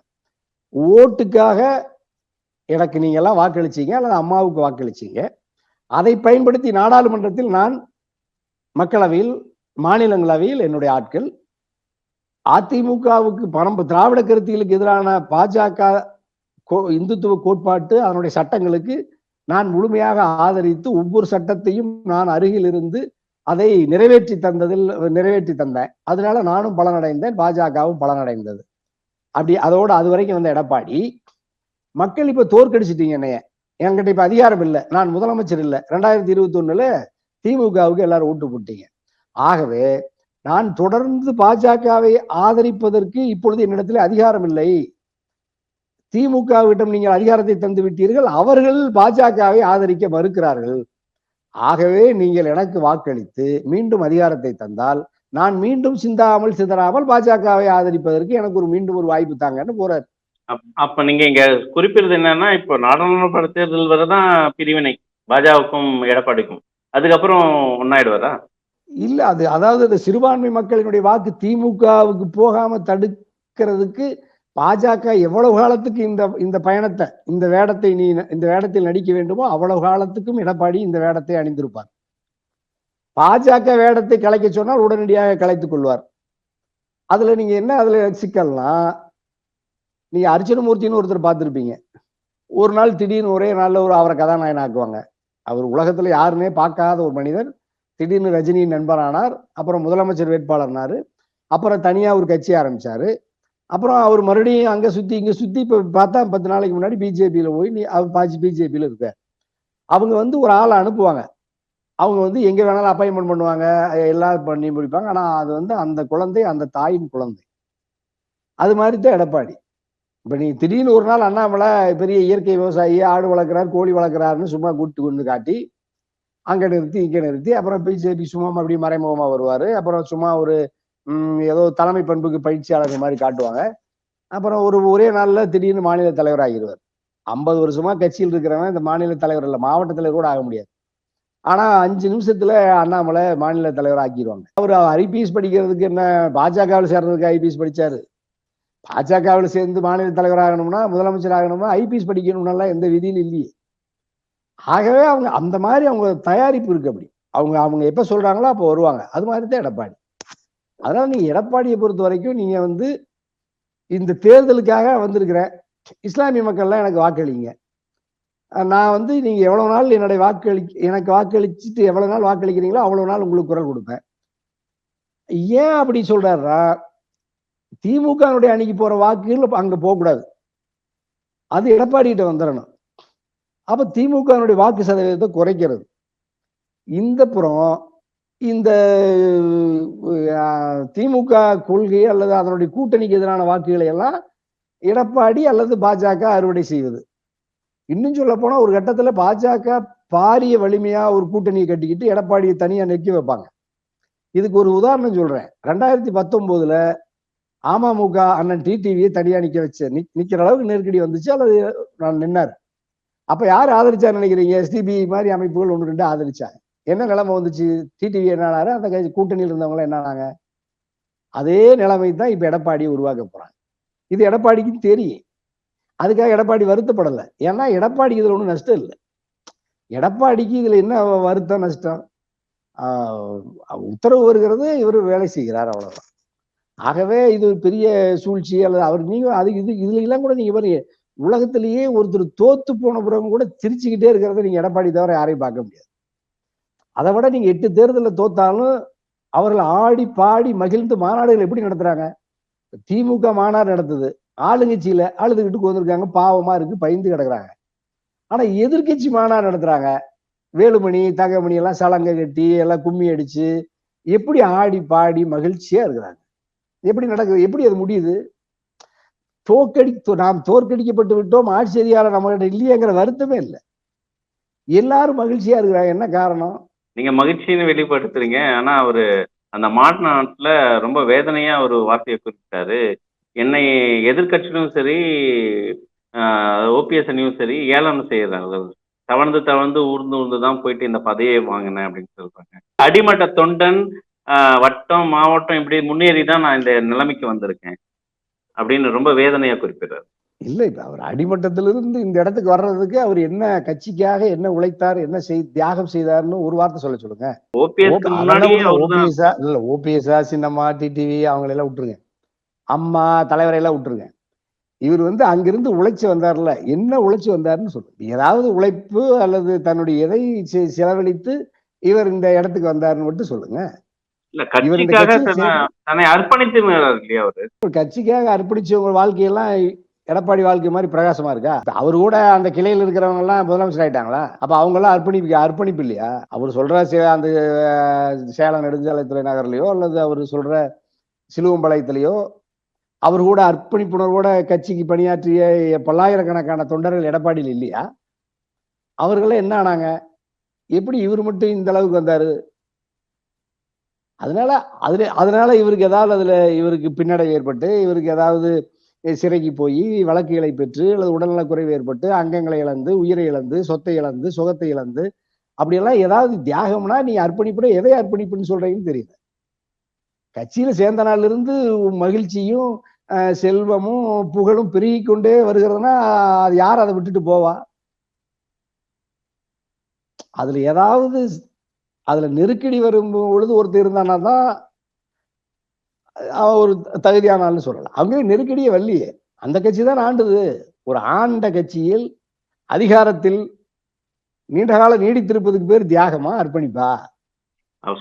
ஓட்டுக்காக எனக்கு நீங்க எல்லாம் வாக்களிச்சீங்க அல்லது அம்மாவுக்கு வாக்களிச்சீங்க, அதை பயன்படுத்தி நாடாளுமன்றத்தில் நான் மக்களவையில் மாநிலங்களவையில் என்னுடைய ஆட்கள் அதிமுகவுக்கு திராவிட கருத்தியலுக்கு எதிரான பாஜக இந்துத்துவ கோட்பாட்டு அதனுடைய சட்டங்களுக்கு நான் முழுமையாக ஆதரித்து ஒவ்வொரு சட்டத்தையும் நான் அருகில் இருந்து அதை நிறைவேற்றி தந்தேன். அதனால நானும் பலனடைந்தேன், பாஜகவும் பலனடைந்தது. அதோட அது வரைக்கும் வந்த எடப்பாடி மக்கள் இப்ப தோற்கடிச்சிட்டீங்க என்னைய, என்கிட்ட இப்ப அதிகாரம் இல்லை, நான் முதலமைச்சர் இல்லை, 2021 திமுகவுக்கு எல்லாரும் ஓட்டு போட்டீங்க. ஆகவே நான் தொடர்ந்து பாஜகவை ஆதரிப்பதற்கு இப்பொழுது என்னிடத்தில் அதிகாரம் இல்லை. திமுகவிடம் நீங்கள் அதிகாரத்தை தந்து விட்டீர்கள், அவர்கள் பாஜகவை ஆதரிக்க மறுக்கிறார்கள். ஆகவே நீங்கள் எனக்கு வாக்களித்து மீண்டும் அதிகாரத்தை தந்தால் நான் மீண்டும் சிதறாமல் பாஜகவை ஆதரிப்பதற்கு எனக்கு மீண்டும் ஒரு வாய்ப்பு தாங்கன்னு போறாரு. அப்ப நீங்க இங்க குறிப்பிடுறது என்னன்னா, இப்போ நாடாளுமன்ற தேர்தல் வரதான் பிரிவினை பாஜகவுக்கும் எடப்பாடிக்கும், அதுக்கப்புறம் ஒன்னாயிடுவாரா? இல்ல, அதாவது அந்த சிறுபான்மை மக்களினுடைய வாக்கு திமுகவுக்கு போகாம தடுக்கிறதுக்கு பாஜக எவ்வளவு காலத்துக்கு இந்த பயணத்தை இந்த வேடத்தில் நடிக்க வேண்டுமோ அவ்வளவு காலத்துக்கும் எடப்பாடி இந்த வேடத்தை அணிந்திருப்பார். பாஜக வேடத்தை கலைக்க சொன்னால் உடனடியாக கலைத்துக் கொள்வார். அதுல நீங்க என்ன சிக்கல்னா, நீங்க அர்ச்சனமூர்த்தின்னு ஒருத்தர் பார்த்திருப்பீங்க. ஒரு நாள் திடீர்னு ஒரே நாள்ல அவரை கதாநாயகன் ஆக்குவாங்க. அவர் உலகத்துல யாருமே பார்க்காத ஒரு மனிதர் திடீர்னு ரஜினியின் நண்பரானார். அப்புறம் முதலமைச்சர் வேட்பாளர்னாரு. அப்புறம் தனியா ஒரு கட்சி ஆரம்பிச்சாரு. அப்புறம் அவர் மறுபடியும் அங்க சுத்தி இங்க சுத்தி இப்ப பார்த்தா 10 நாளைக்கு முன்னாடி பிஜேபியில போய் பிஜேபியில இருக்க அவங்க ஒரு ஆளை அனுப்புவாங்க. அவங்க வந்து எங்க வேணாலும் அப்பாயின்மெண்ட் பண்ணுவாங்க, எல்லாம் பண்ணி முடிப்பாங்க. ஆனா அது வந்து அந்த குழந்தை அந்த தாயின் குழந்தை. அது மாதிரி தான் எடப்பாடி. இப்ப நீ திடீர்னு ஒரு நாள் அண்ணாமலை பெரிய இயற்கை விவசாயி, ஆடு வளர்க்கிறார், கோழி வளர்க்கிறாருன்னு சும்மா கூட்டு கொண்டு காட்டி, அங்க நிறுத்தி, இங்க நிறுத்தி, அப்புறம் பிஜேபி சும்மா அப்படி மறைமுகமா வருவாரு. அப்புறம் சும்மா ஒரு ஏதோ தலைமை பண்புக்கு பயிற்சியாளர் மாதிரி காட்டுவாங்க. அப்புறம் ஒரே நாள்ல திடீர்னு மாநில தலைவர் ஆகிருவார். 50 வருஷமா கட்சியில் இருக்கிறவன் இந்த மாநில தலைவர் இல்ல, மாவட்ட தலைவர் கூட ஆக முடியாது. ஆனா 5 நிமிஷத்துல அண்ணாமலை மாநில தலைவர் ஆக்கிடுவாங்க. அவர் ஐபிஎஸ் படிக்கிறதுக்கு என்ன பாஜகவில் சேர்றதுக்கு ஐபிஎஸ் படிச்சாரு? பாஜகவில் சேர்ந்து மாநில தலைவர் ஆகணும்னா, முதலமைச்சர் ஆகணும்னா ஐபிஎஸ் படிக்கணும்னாலாம் எந்த விதியிலும் இல்லையே. ஆகவே அவங்க அந்த மாதிரி அவங்க தயாரிப்பு இருக்கு. அப்படி அவங்க அவங்க எப்ப சொல்றாங்களோ அப்ப வருவாங்க. அது மாதிரி தான் எடப்பாடி. அதனால நீங்க எடப்பாடியை பொறுத்த வரைக்கும் நீங்க வந்து இந்த தேர்தலுக்காக வந்திருக்கிறேன், இஸ்லாமிய மக்கள்லாம் எனக்கு வாக்களிங்க, நான் வந்து நீங்க எவ்வளவு நாள் என்னுடைய எனக்கு வாக்களிச்சுட்டு எவ்வளவு நாள் வாக்களிக்கிறீங்களோ அவ்வளவு நாள் உங்களுக்கு குரல் கொடுப்பேன். ஏன் அப்படி சொல்றாருன்னா, திமுக அணிக்கு போற வாக்குகள் அங்க போக கூடாது, அது எடப்பாடி கிட்ட வந்துடணும். அப்ப திமுக வாக்கு சதவீதத்தை குறைக்கிறது. இந்த புறம் இந்த திமுக கொள்கை அல்லது அதனுடைய கூட்டணிக்கு எதிரான வாக்குகளை எல்லாம் எடப்பாடி அல்லது பாஜக அறுவடை செய்வது. இன்னும் சொல்ல போனா ஒரு கட்டத்துல பாஜக பாரிய வலிமையா ஒரு கூட்டணியை கட்டிக்கிட்டு எடப்பாடியை தனியா நிற்க வைப்பாங்க. இதுக்கு ஒரு உதாரணம் சொல்றேன். 2019 அமமுக அண்ணன் டிடிவியை தனியா நிக்கிற அளவுக்கு நெருக்கடி வந்துச்சு, அல்லது நான் நின்னாரு. அப்ப யார் ஆதரிச்சான்னு நினைக்கிறீங்க? எஸ்டிபி மாதிரி அமைப்புகள் 1, 2 ஆதரிச்சாங்க. என்ன நிலைமை வந்துச்சு? டிடிவி என்னாரு, அந்த கூட்டணியில் இருந்தவங்க என்னானாங்க? அதே நிலைமை தான் இப்ப எடப்பாடியை உருவாக்க போறாங்க. இது எடப்பாடிக்கு தெரியும். அதுக்காக எடப்பாடி வருத்தப்படலை. ஏன்னா எடப்பாடிக்கு இதுல ஒன்றும் நஷ்டம் இல்லை. எடப்பாடிக்கு இதுல என்ன வருத்தம் நஷ்டம்? உத்தரவு வருகிறது, இவர் வேலை செய்கிறார், அவ்வளவுதான். ஆகவே இது பெரிய சூழ்ச்சி அல்லது அவர் நீங்க அது இதுல எல்லாம் கூட நீங்க பாருங்க, உலகத்திலேயே ஒருத்தர் தோத்து போன பிறகு கூட சிரிச்சுக்கிட்டே இருக்கிறத நீங்க எடப்பாடி தவிர யாரையும் பார்க்க முடியாது. அதை விட நீங்க 8 தேர்தலில் தோத்தாலும் அவர்கள் ஆடி பாடி மகிழ்ந்து மாநாடுகள் எப்படி நடத்துறாங்க? திமுக மாநாடு நடத்துது, ஆளுங்கட்சியில அழுதுகிட்டு வந்திருக்காங்க, பாவமா இருக்கு, பயந்து கிடக்குறாங்க. ஆனா எதிர்கட்சி மாநாடு நடத்துறாங்க, வேலுமணி தங்கமணி எல்லாம் சலங்கை கட்டி எல்லாம் கும்மி அடிச்சு எப்படி ஆடி பாடி மகிழ்ச்சியா இருக்கிறாங்க. எப்படி நடக்குது? எப்படி அது முடியுது? நாம் தோற்கடிக்கப்பட்டு விட்டோம், ஆட்சி அதிகாரம் நம்மகிட்ட இல்லையேங்கிற வருத்தமே இல்லை. எல்லாரும் மகிழ்ச்சியா இருக்கிறாங்க. என்ன காரணம்? நீங்க மகிழ்ச்சின்னு வெளிப்படுத்துறீங்க, ஆனா அவரு அந்த மாநாட்டுல ரொம்ப வேதனையா ஒரு வார்த்தையை குறிப்பிட்டாரு. என்னை எதிர்கட்சியிலும் சரி, ஓபிஎஸ் அணியும் சரி ஏளனம் செய்யறாங்க. தவழ்ந்து தவழ்ந்து ஊர்ந்து ஊர்ந்து தான் போயிட்டு இந்த பதவியை வாங்கினேன் அப்படின்னு சொல்றாங்க. அடிமட்ட தொண்டன் வட்டம் மாவட்டம் இப்படி முன்னேறி தான் நான் இந்த நிலைமைக்கு வந்திருக்கேன் அப்படின்னு ரொம்ப வேதனையா குறிப்பிடுறாரு. இல்ல, இப்ப அவர் அடிமட்டத்திலிருந்து இந்த இடத்துக்கு வர்றதுக்கு அவர் என்ன கட்சிக்காக என்ன உழைத்தார், என்ன தியாகம் செய்தார்னு ஒரு வார்த்தை சொல்ல சொல்லுங்க. ஓபிஎஸ்ஆ சின்னம்மா டிடிவி அவங்களெல்லாம் விட்டுருங்க, அம்மா தலைவரை எல்லாம் விட்டுருங்க. இவர் வந்து அங்கிருந்து உழைச்சு வந்தார்ல, என்ன உழைச்சு வந்தாருன்னு சொல்லுங்க. ஏதாவது உழைப்பு அல்லது தன்னுடைய எதை செலவழித்து இவர் இந்த இடத்துக்கு வந்தாருன்னு மட்டும் சொல்லுங்க. கட்சிக்காக அர்ப்பணிச்சவங்க வாழ்க்கையெல்லாம் எடப்பாடி வாழ்க்கை மாதிரி பிரகாசமா இருக்கா? அவர் கூட அந்த கிளையில் இருக்கிறவங்க எல்லாம் முதலமைச்சர் ஆயிட்டாங்களா? அப்ப அவங்க எல்லாம் அர்ப்பணிப்பு இல்லையா? அவர் சொல்ற அந்த சேலம் நெடுஞ்சாலைத்துறை நகர்லயோ அல்லது அவர் சொல்ற சிலுவம்பாளையத்திலேயோ அவர் கூட அர்ப்பணிப்புணர்வோட கட்சிக்கு பணியாற்றிய பல்லாயிரக்கணக்கான தொண்டர்கள் எடப்பாடியில் இல்லையா? அவர்களே என்ன ஆனாங்க? எப்படி இவர் மட்டும் இந்த அளவுக்கு வந்தாரு? அதனால இவருக்கு ஏதாவது இவருக்கு பின்னடைவு ஏற்பட்டு, இவருக்கு ஏதாவது சிறைக்கு போய் வழக்குகளை பெற்று அல்லது உடல்நலக்குறைவு ஏற்பட்டு அங்கங்களை இழந்து, உயிரை இழந்து, சொத்தை இழந்து, சுகத்தை இழந்து, அப்படியெல்லாம் ஏதாவது தியாகம்னா நீ அர்ப்பணிப்புட எதை அர்ப்பணிப்புன்னு சொல்றீங்கன்னு தெரியல. கட்சியில சேர்ந்த நாள்ல இருந்து மகிழ்ச்சியும் செல்வமும் புகழும் பெருகி கொண்டே வருகிறதுனா அது யார் அதை விட்டுட்டு போவா? அதுல ஏதாவது அதுல நெருக்கடி வரும் பொழுது ஒருத்தர் இருந்தானா தான் ஒரு தகுதியான ஆள்னு சொல்லலாம். அவங்க நெருக்கடியே வரலையே, அந்த கட்சி தான் ஆண்டுது. ஒரு ஆண்ட கட்சியில் அதிகாரத்தில் நீண்ட காலம் நீடித்திருப்பதுக்கு பேர் தியாகமா அர்ப்பணிப்பா?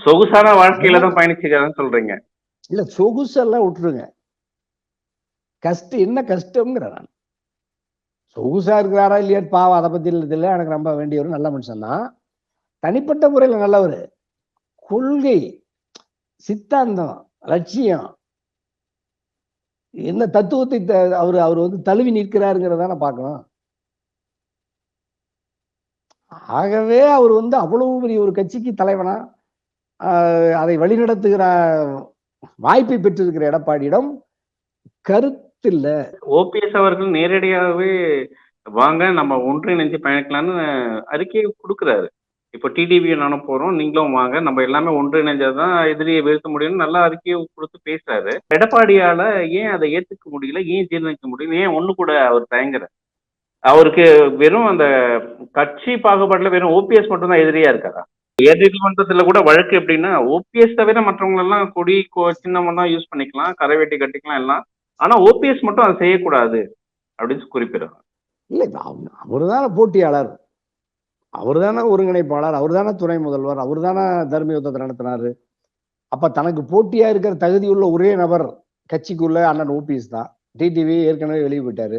சொகுசான வாழ்க்கையில தான் பயணிச்சுக்கிறேன்னு சொல்றீங்க. இல்ல, சொகுசெல்லாம் விட்டுருங்க. என்ன கஷ்டம்ங்கிற நான் சொகுசா இருக்கிறாரா இல்லையா பாவம், அதை பத்தி இல்லை, எனக்கு ரொம்ப வேண்டியவர் நல்ல மனுஷன் தான். தனிப்பட்ட முறையில நல்லவர். கொள்கை, சித்தாந்தம், லட்சியம், என்ன தத்துவத்தை அவர் அவர் வந்து தழுவி நிற்கிறாருங்கிறதான பார்க்கணும். ஆகவே அவர் வந்து அவ்வளவு பெரிய ஒரு கட்சிக்கு தலைவனா அதை வழிநடத்துகிற வாய்ப்பை பெற்றிருக்கிற எடப்பாடியிடம் கருத்து இல்ல. ஓபிஎஸ் அவர்கள் நேரடியாகவே வாங்க நம்ம ஒன்றிணைஞ்சு பயணிக்கலாம்னு அறிக்கையை கொடுக்குறாரு. இப்போ டிடிவி நானும் போறோம், நீங்களும் வாங்க, நம்ம எல்லாமே ஒன்றிணைஞ்சாதான் எதிரியை வீழ்த்த முடியும்னு நல்லா அறிக்கையை கொடுத்து பேசுறாரு. எடப்பாடியால ஏன் அதை ஏத்துக்க முடியல, ஏன் ஜீர்ணிக்க முடியல, ஏன் ஒண்ணு கூட அவர் தயங்குறாரு? அவருக்கு வெறும் அந்த கட்சி பாகுபாடுல வெறும் ஓபிஎஸ் மட்டும் தான் எதிரியா இருக்காரா? உயர்நீதிமன்றத்துல கூட வழக்கு எப்படின்னா, ஓபிஎஸ் தவிர மற்றவங்க எல்லாம் கொடி சின்னம் தான் யூஸ் பண்ணிக்கலாம், கரை வெட்டி கட்டிக்கலாம் எல்லாம். ஆனா ஓபிஎஸ் மட்டும் அதை செய்யக்கூடாது அப்படின்னு குறிப்பிடுறாங்க. இல்ல, அவருதான போட்டியாளர், அவருதான ஒருங்கிணைப்பாளர், அவருதான துணை முதல்வர், அவருதான தர்ம யுத்தத்தை நடத்தினாரு. அப்ப தனக்கு போட்டியா இருக்கிற தகுதியுள்ள ஒரே நபர் கட்சிக்குள்ள அண்ணன் ஓபிஎஸ் தான். டிடிவி ஏற்கனவே வெளியே போயிட்டாரு.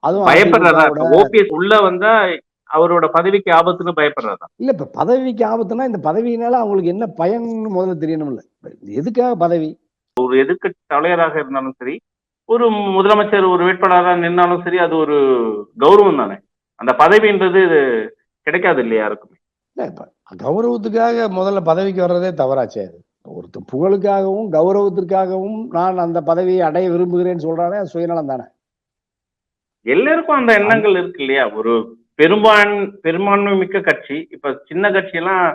அதுவும் பயப்படுறதா? ஓபிஎஸ் உள்ள வந்தா அவரோட பதவிக்கு ஆபத்துன்னு பயப்படுறதா? இல்ல, இப்ப பதவிக்கு ஆபத்துனா இந்த பதவியினால அவங்களுக்கு என்ன பயன்னு முதல்ல தெரியணும்ல. எதுக்காக பதவி? ஒரு எதிர்க்கட்சி தலைவராக இருந்தாலும் சரி, ஒரு முதலமைச்சர் ஒரு வேட்பாளராக நின்னாலும் சரி, அது ஒரு கௌரவம் தானே. அந்த பதவின்றது கிடைக்காது இல்லையா யாருக்குமே. இல்ல, இப்ப கௌரவத்துக்காக முதல்ல பதவிக்கு வர்றதே தவறாச்சே. அது ஒருத்தர் புகழுக்காகவும் கௌரவத்திற்காகவும் நான் அந்த பதவியை அடைய விரும்புகிறேன்னு சொல்றானே, அது சுயநலம் தானே. எல்லாருக்கும் அந்த எண்ணங்கள் இருக்கு இல்லையா? ஒரு பெரும்பான்மை மிக்க கட்சி, இப்ப சின்ன கட்சியெல்லாம்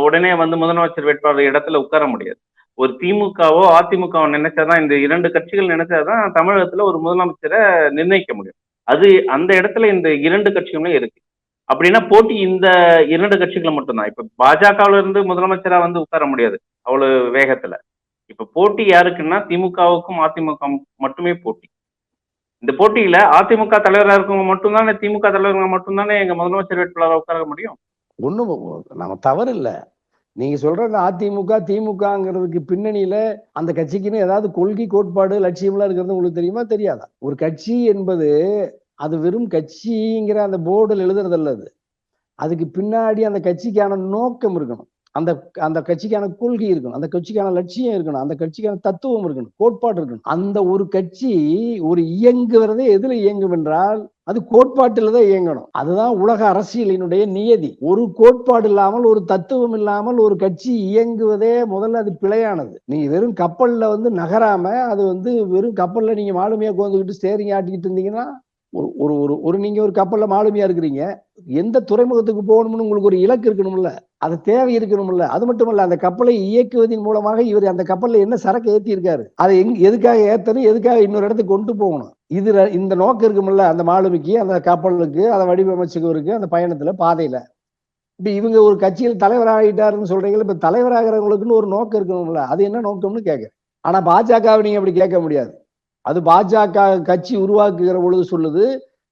உடனே வந்து முதலமைச்சர் வேட்பாளர் இடத்துல உட்கார முடியாது. ஒரு திமுகவோ அதிமுகவோ நினைச்சாதான், இந்த 2 கட்சிகள் நினைச்சாதான் தமிழகத்துல ஒரு முதலமைச்சரை நிர்ணயிக்க முடியும். அது அந்த இடத்துல இந்த 2 கட்சிகளும் இருக்கு. அப்படின்னா போட்டி இந்த 2 கட்சிகளை மட்டும்தான். இப்ப பாஜகவுல இருந்து முதலமைச்சரா வந்து உட்கார முடியாது அவ்வளவு வேகத்துல. இப்ப போட்டி யாருக்குன்னா திமுகவுக்கும் அதிமுக மட்டுமே போட்டி. இந்த போட்டியில அதிமுக தலைவராக இருக்கவங்க மட்டும்தானே, திமுக தலைவர்கள் மட்டும்தானே எங்க முதலமைச்சர் வேட்பாளராக உட்கார முடியும். ஒண்ணும் நம்ம தவறு இல்ல. நீங்க சொல்ற இந்த அதிமுக திமுகங்கிறதுக்கு பின்னணியில அந்த கட்சிக்குன்னு ஏதாவது கொள்கை கோட்பாடு லட்சியம்லாம் இருக்கிறது உங்களுக்கு தெரியுமா தெரியாதா? ஒரு கட்சி என்பது அது வெறும் கட்சிங்கிற அந்த போர்டில் எழுதுறதல்ல. அதுக்கு பின்னாடி அந்த கட்சிக்கான நோக்கம் இருக்கணும், அந்த அந்த கட்சிக்கான கொள்கை இருக்கணும், அந்த கட்சிக்கான லட்சியம் இருக்கணும், அந்த கட்சிக்கான தத்துவம் இருக்கணும், கோட்பாடு இருக்கணும். அந்த ஒரு கட்சி ஒரு இயங்குகிறதே எதுல இயங்கும் என்றால் அது கோட்பாட்டில தான் இயங்கணும். அதுதான் உலக அரசியலினுடைய நியதி. ஒரு கோட்பாடு இல்லாமல், ஒரு தத்துவம் இல்லாமல் ஒரு கட்சி இயங்குவதே முதல்ல அது பிழையானது. நீங்க வெறும் கப்பல்ல வந்து நகராம, அது வந்து வெறும் கப்பல்ல நீங்க மாலுமையா கோந்துக்கிட்டு ஸ்டேரிங் ஆட்டிக்கிட்டு இருந்தீங்கன்னா, ஒரு ஒரு ஒரு நீங்க ஒரு கப்பல்ல மாலுமியா இருக்கிறீங்க, எந்த துறைமுகத்துக்கு போகணும்னு உங்களுக்கு ஒரு இலக்கு இருக்கணும்ல, அது தேவை இருக்கணும்ல. அது மட்டுமல்ல, அந்த கப்பலை இயக்குவதன் மூலமாக இவர் அந்த கப்பல்ல என்ன சரக்கு ஏத்தி இருக்காரு, அதை எதுக்காக ஏத்தணும், எதுக்காக இன்னொரு இடத்துக்கு கொண்டு போகணும், இந்த நோக்கம் இருக்கும்ல அந்த மாலுமிக்கு, அந்த கப்பலுக்கு, அதை வடிவமைச்சுக்கு, அந்த பயணத்துல பாதையில. இப்ப இவங்க ஒரு கட்சியில் தலைவராகிட்டாருன்னு சொல்றீங்களா, இப்ப தலைவராகிறவங்களுக்குன்னு ஒரு நோக்கம் இருக்கணும்ல, அது என்ன நோக்கம்னு கேட்க. ஆனா பாஜகவை நீங்க அப்படி கேட்க முடியாது. அது பாஜக கட்சி உருவாக்குகிற பொழுது சொல்லுது,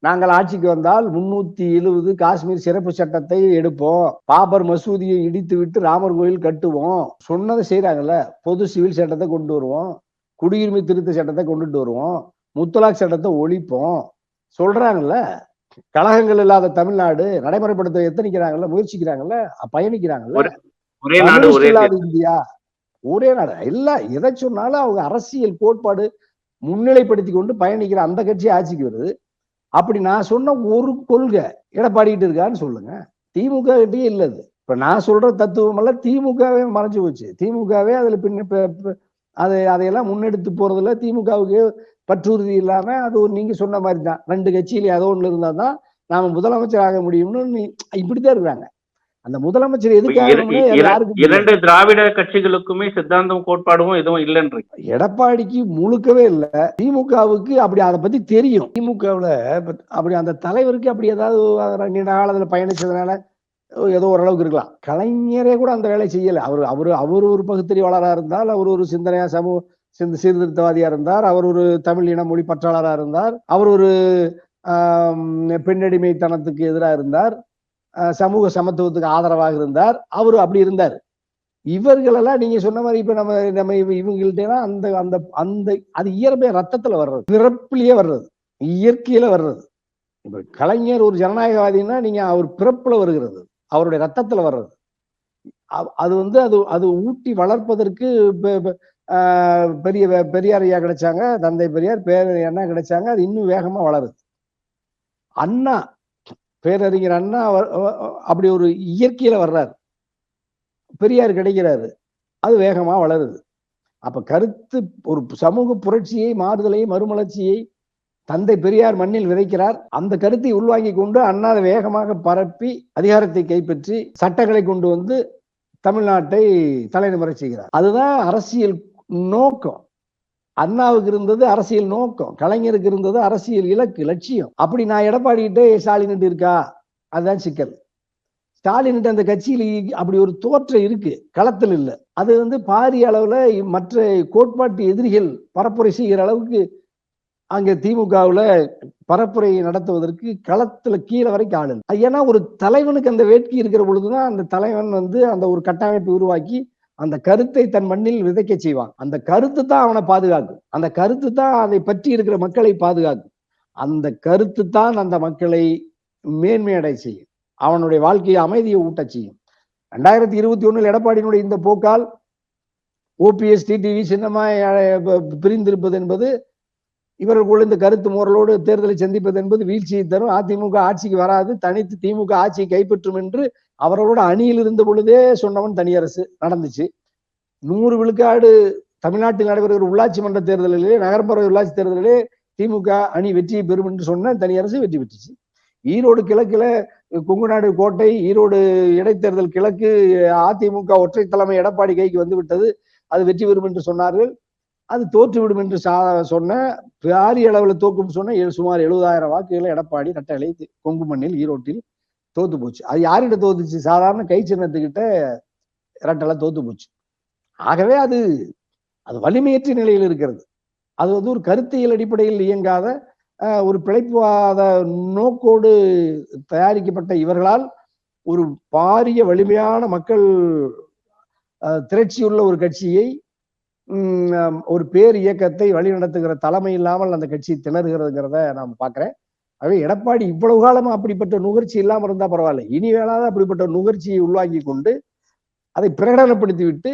நாங்கள் ஆட்சிக்கு வந்தால் 370 காஷ்மீர் சிறப்பு சட்டத்தை எடுப்போம், பாபர் மசூதியை இடித்து விட்டு ராமர் கோயில் கட்டுவோம், சொன்னதை செய்யறாங்கல்ல. பொது சிவில் சட்டத்தை கொண்டு வருவோம், குடியுரிமை திருத்த சட்டத்தை கொண்டுட்டு வருவோம், முத்தலாக் சட்டத்தை ஒழிப்போம் சொல்றாங்கல்ல. கழகங்கள் இல்லாத தமிழ்நாடு நடைமுறைப்படுத்த எத்தனைக்கிறாங்கல்ல, முயற்சிக்கிறாங்கல்ல, பயணிக்கிறாங்கல்ல. இந்தியா ஒரே நாடு எல்லாம் எதை சொன்னாலும் அவங்க அரசியல் கோட்பாடு முன்னிலைப்படுத்தி கொண்டு பயணிக்கிற அந்த கட்சி ஆட்சிக்கு வருது. அப்படி நான் சொன்ன ஒரு கொள்கை எடப்பாடிட்டு இருக்கான்னு சொல்லுங்க. திமுக கிட்டே இல்லது. இப்ப நான் சொல்ற தத்துவம் எல்லாம் திமுகவே மறைஞ்சு போச்சு. திமுகவே அதுல அதையெல்லாம் முன்னெடுத்து போறதுல திமுகவுக்கு பற்றுறுதி இல்லாம, அது ஒரு நீங்க சொன்ன மாதிரி தான், 2 கட்சியில ஏதோ ஒண்ணு இருந்தா தான் நாம முதலமைச்சர் ஆக முடியும்னு இப்படித்தான் இருக்கிறாங்க. அந்த முதலமைச்சர் எதுக்காக 2 திராவிட கட்சிகளுக்குமே சித்தாந்தம் கோட்பாடும் எதுவும் இல்லைன்னு எடப்பாடிக்கு முழுக்கவே இல்ல. திமுகவுக்கு அப்படி அதை பத்தி தெரியும். திமுகவுல அப்படி அந்த தலைவருக்கு அப்படி ஏதாவது நீண்ட காலத்துல பயணிச்சதுனால ஏதோ ஓரளவுக்கு இருக்கலாம். கலைஞரே கூட அந்த வேலை செய்யல. அவர் ஒரு பகுத்தறிவாளரா இருந்தால், அவர் ஒரு சிந்தனையா சீர்திருத்தவாதியா இருந்தார், அவர் ஒரு தமிழ் இன மொழி பற்றாளராக இருந்தார், அவர் ஒரு பெண்ணடிமைத்தனத்துக்கு எதிராக இருந்தார், சமூக சமத்துவத்துக்கு ஆதரவாக இருந்தார், அவரு அப்படி இருந்தார். இவர்களெல்லாம் நீங்க சொன்ன மாதிரி இப்ப நம்ம இவங்கள்ட்ட அந்த அந்த அந்த அது இயற்கை ரத்தத்துல வர்றது, பிறப்பிலேயே வர்றது, இயற்கையில வர்றது. இப்ப கலைஞர் ஒரு ஜனநாயகவாதின்னா நீங்க அவர் பிறப்புல வருகிறது, அவருடைய ரத்தத்துல வர்றது. அது வந்து அது அது ஊட்டி வளர்ப்பதற்கு பெரிய பெரியார் ஐயா கிடைச்சாங்க, தந்தை பெரியார் அண்ணா கிடைச்சாங்க. அது இன்னும் வேகமா வளருது. அண்ணா, பேரறிஞர் அண்ணா அப்படி ஒரு இயற்கையில வர்றாரு, பெரியார் கிடைக்கிறாரு, அது வேகமா வளருது. அப்ப கருத்து ஒரு சமூக புரட்சியை, மாறுதலை, மறுமலர்ச்சியை தந்தை பெரியார் மண்ணில் விதைக்கிறார். அந்த கருத்தை உள்வாங்கி கொண்டு அண்ணா வேகமாக பரப்பி அதிகாரத்தை கைப்பற்றி சட்டங்களை கொண்டு வந்து தமிழ்நாட்டை தலைநிமிர செய்கிறார். அதுதான் அரசியல் நோக்கம். அண்ணாவுக்கு இருந்தது அரசியல் நோக்கம், கலைஞருக்கு இருந்தது அரசியல் இலக்கு, லட்சியம். அப்படி நான் எடப்பாடிக்கிட்டே ஸ்டாலின் இருக்கா, அதுதான் சிக்கல். ஸ்டாலின் அந்த கட்சியில் அப்படி ஒரு தோற்றம் இருக்கு, களத்தில் இல்லை. அது வந்து பாரிய அளவுல மற்ற கோட்பாட்டு எதிரிகள் பரப்புரை செய்கிற அளவுக்கு அங்க திமுகவுல பரப்புரை நடத்துவதற்கு களத்துல கீழே வரைக்கும் ஆளு. ஏன்னா ஒரு தலைவனுக்கு அந்த வேட்கை இருக்கிற பொழுதுதான் அந்த தலைவன் வந்து அந்த ஒரு கட்டமைப்பை உருவாக்கி அந்த கருத்தை தன் மண்ணில் விதைக்க செய்வான். அந்த கருத்து தான் அவனை பாதுகாக்கும். அந்த கருத்து தான் அதை பற்றி இருக்கிற மக்களை பாதுகாக்கும். அந்த கருத்து தான் அந்த மக்களை மேன்மையடை செய்யும், அவனுடைய வாழ்க்கையை அமைதியை ஊட்ட செய்யும். 2021 எடப்பாடியினுடைய இந்த போக்கால் ஓபிஎஸ் டிடிவி சின்னமா பிரிந்திருப்பது என்பது, இவர்களுக்குள்ள இந்த கருத்து மோரலோடு தேர்தலை சந்திப்பது என்பது வீழ்ச்சியை தரும். அதிமுக ஆட்சிக்கு வராது, தனித்து திமுக ஆட்சியை கைப்பற்றும் என்று அவர்களோட அணியில் இருந்த பொழுதே சொன்னவன் தனியரசு. நடந்துச்சு. 100 விழுக்காடு தமிழ்நாட்டில் நடைபெறுகிற உள்ளாட்சி மன்ற தேர்தலிலே, நகர்ப்புற உள்ளாட்சி தேர்தலிலே திமுக அணி வெற்றியை பெறும் என்று சொன்ன தனியரசு வெற்றி பெற்றுச்சு. ஈரோடு கிழக்குல கொங்குநாடு கோட்டை, ஈரோடு இடைத்தேர்தல் கிழக்கு அதிமுக ஒற்றை தலைமை எடப்பாடி கைக்கு வந்து விட்டது, அது வெற்றி பெறும் என்று சொன்னார்கள். அது தோற்றுவிடும் என்று சொன்ன, பாரிய அளவில் தோக்கும் சொன்ன சுமார் 70,000 வாக்குகளை எடப்பாடி நட்டலை கொங்கு மண்ணில் ஈரோட்டில் தோத்து போச்சு. அது யார்கிட்ட தோத்துச்சு? சாதாரண கை சின்னத்துக்கிட்ட இரட்டலை தோத்து போச்சு. ஆகவே அது அது வலிமையற்ற நிலையில் இருக்கிறது. அது வந்து ஒரு கருத்தியல் அடிப்படையில் இயங்காத ஒரு பிழைப்புவாத நோக்கோடு தயாரிக்கப்பட்ட இவர்களால் ஒரு பாரிய வலிமையான மக்கள் திரட்சியுள்ள ஒரு கட்சியை, ஒரு பேர் இயக்கத்தை வழிநடத்துகிற தலைமை இல்லாமல் அந்த கட்சி திணறுகிறதுங்கிறத நான் பாக்குறேன். ஆகவே எடப்பாடி இவ்வளவு காலமா அப்படிப்பட்ட நுகர்ச்சி இல்லாம இருந்தா பரவாயில்ல, இனி வேணாத அப்படிப்பட்ட நுகர்ச்சியை உள்வாங்கி கொண்டு அதை பிரகடனப்படுத்தி விட்டு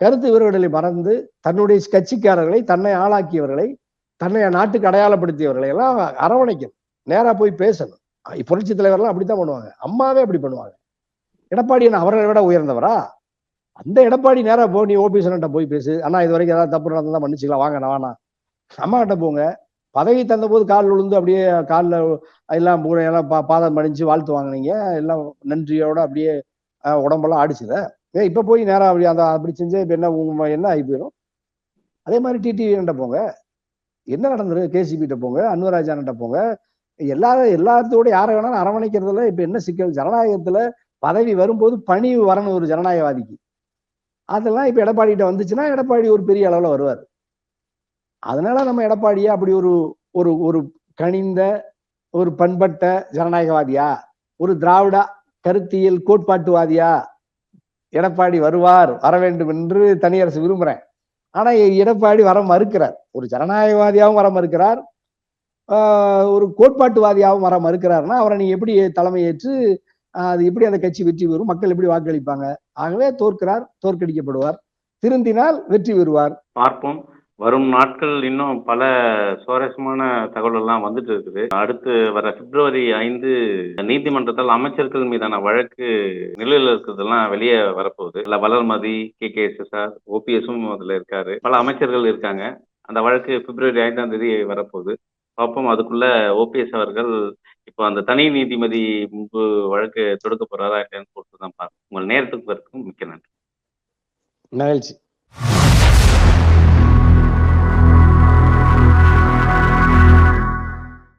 கருத்து வேறுபாடுகளை மறந்து தன்னுடைய கட்சிக்காரர்களை, தன்னை ஆளாக்கியவர்களை, தன்னை நாட்டுக்கு அடையாளப்படுத்தியவர்களை எல்லாம் அரவணைக்கணும், நேரா போய் பேசணும். புரட்சி தலைவர்லாம் அப்படித்தான் பண்ணுவாங்க, அம்மாவே அப்படி பண்ணுவாங்க. எடப்பாடி என்ன அவரை விட உயர்ந்தவரா? அந்த எடப்பாடி நேரா போ, நீ ஓபிஎஸ் போய் பேசு, அண்ணா இது வரைக்கும் ஏதாவது தப்பு நடந்தா மன்னிச்சுக்கலாம், வாங்க நான் வேணா. அம்மா கிட்ட போங்க. பதவி தந்த போது கால் விழுந்து அப்படியே காலில் எல்லாம் எல்லாம் பாதம் மடிஞ்சு வாழ்த்து வாங்கினீங்க, எல்லாம் நன்றியோட அப்படியே உடம்பெல்லாம் ஆடிச்சுத. இப்ப போய் நேரம் அப்படி அப்படி செஞ்சு இப்ப என்ன ஆகி போயிடும்? அதே மாதிரி டிடிவி போங்க, என்ன நடந்தது? கேசிபிட்ட போங்க, அன்வராஜான்கிட்ட போங்க, எல்லாத்தோட யாரை வேணாலும் அரவணைக்கிறதுல இப்ப என்ன சிக்கல்? ஜனநாயகத்துல பதவி வரும்போது பணிவு வரணும் ஒரு ஜனநாயகவாதிக்கு. அதெல்லாம் இப்ப எடப்பாடி கிட்ட வந்துச்சுன்னா எடப்பாடி ஒரு பெரிய அளவுல வருவார். அதனால நம்ம எடப்பாடியா அப்படி ஒரு ஒரு ஒரு கனிந்த ஒரு பண்பட்ட ஜனநாயகவாதியா, ஒரு திராவிட கருத்தியல் கோட்பாட்டுவாதியா எடப்பாடி வருவார், வர வேண்டும் என்று தனியரசு விரும்புறேன். ஆனா எடப்பாடி வர மறுக்கிறார். ஒரு ஜனநாயகவாதியாகவும் வர மறுக்கிறார், ஒரு கோட்பாட்டுவாதியாகவும் வர மறுக்கிறார்னா அவரை நீங்க எப்படி தலைமை ஏற்று அது எப்படி அந்த கட்சி வெற்றி பெறும்? மக்கள் எப்படி வாக்களிப்பாங்க? ஆகவே தோற்கிறார், தோற்கடிக்கப்படுவார். திருந்தினால் வெற்றி பெறுவார். பார்ப்போம். வரும் நாட்கள் இன்னும் பல சுவாரஸ்யமான தகவல் எல்லாம் வந்துட்டு இருக்குது. அடுத்து வர பிப்ரவரி 5 நீதிமன்றத்தால் அமைச்சர்கள் மீதான வழக்கு நிலையில் இருக்கிறதெல்லாம் வெளியே வரப்போகுது. இல்ல வளர்மதி, KKSSR, OPS-ம் அதுல இருக்காரு, பல அமைச்சர்கள் இருக்காங்க. அந்த வழக்கு பிப்ரவரி 5ஆம் தேதி வரப்போகுது. பார்ப்போம். அதுக்குள்ள OPS அவர்கள் இப்போ அந்த தனி நீதிபதி முன்பு வழக்கு தொடுக்க போறாரா என்னன்னு பொறுத்து தான் பார்ப்போம். உங்கள் நேரத்துக்கு மிக்க நன்றி. மகிழ்ச்சி.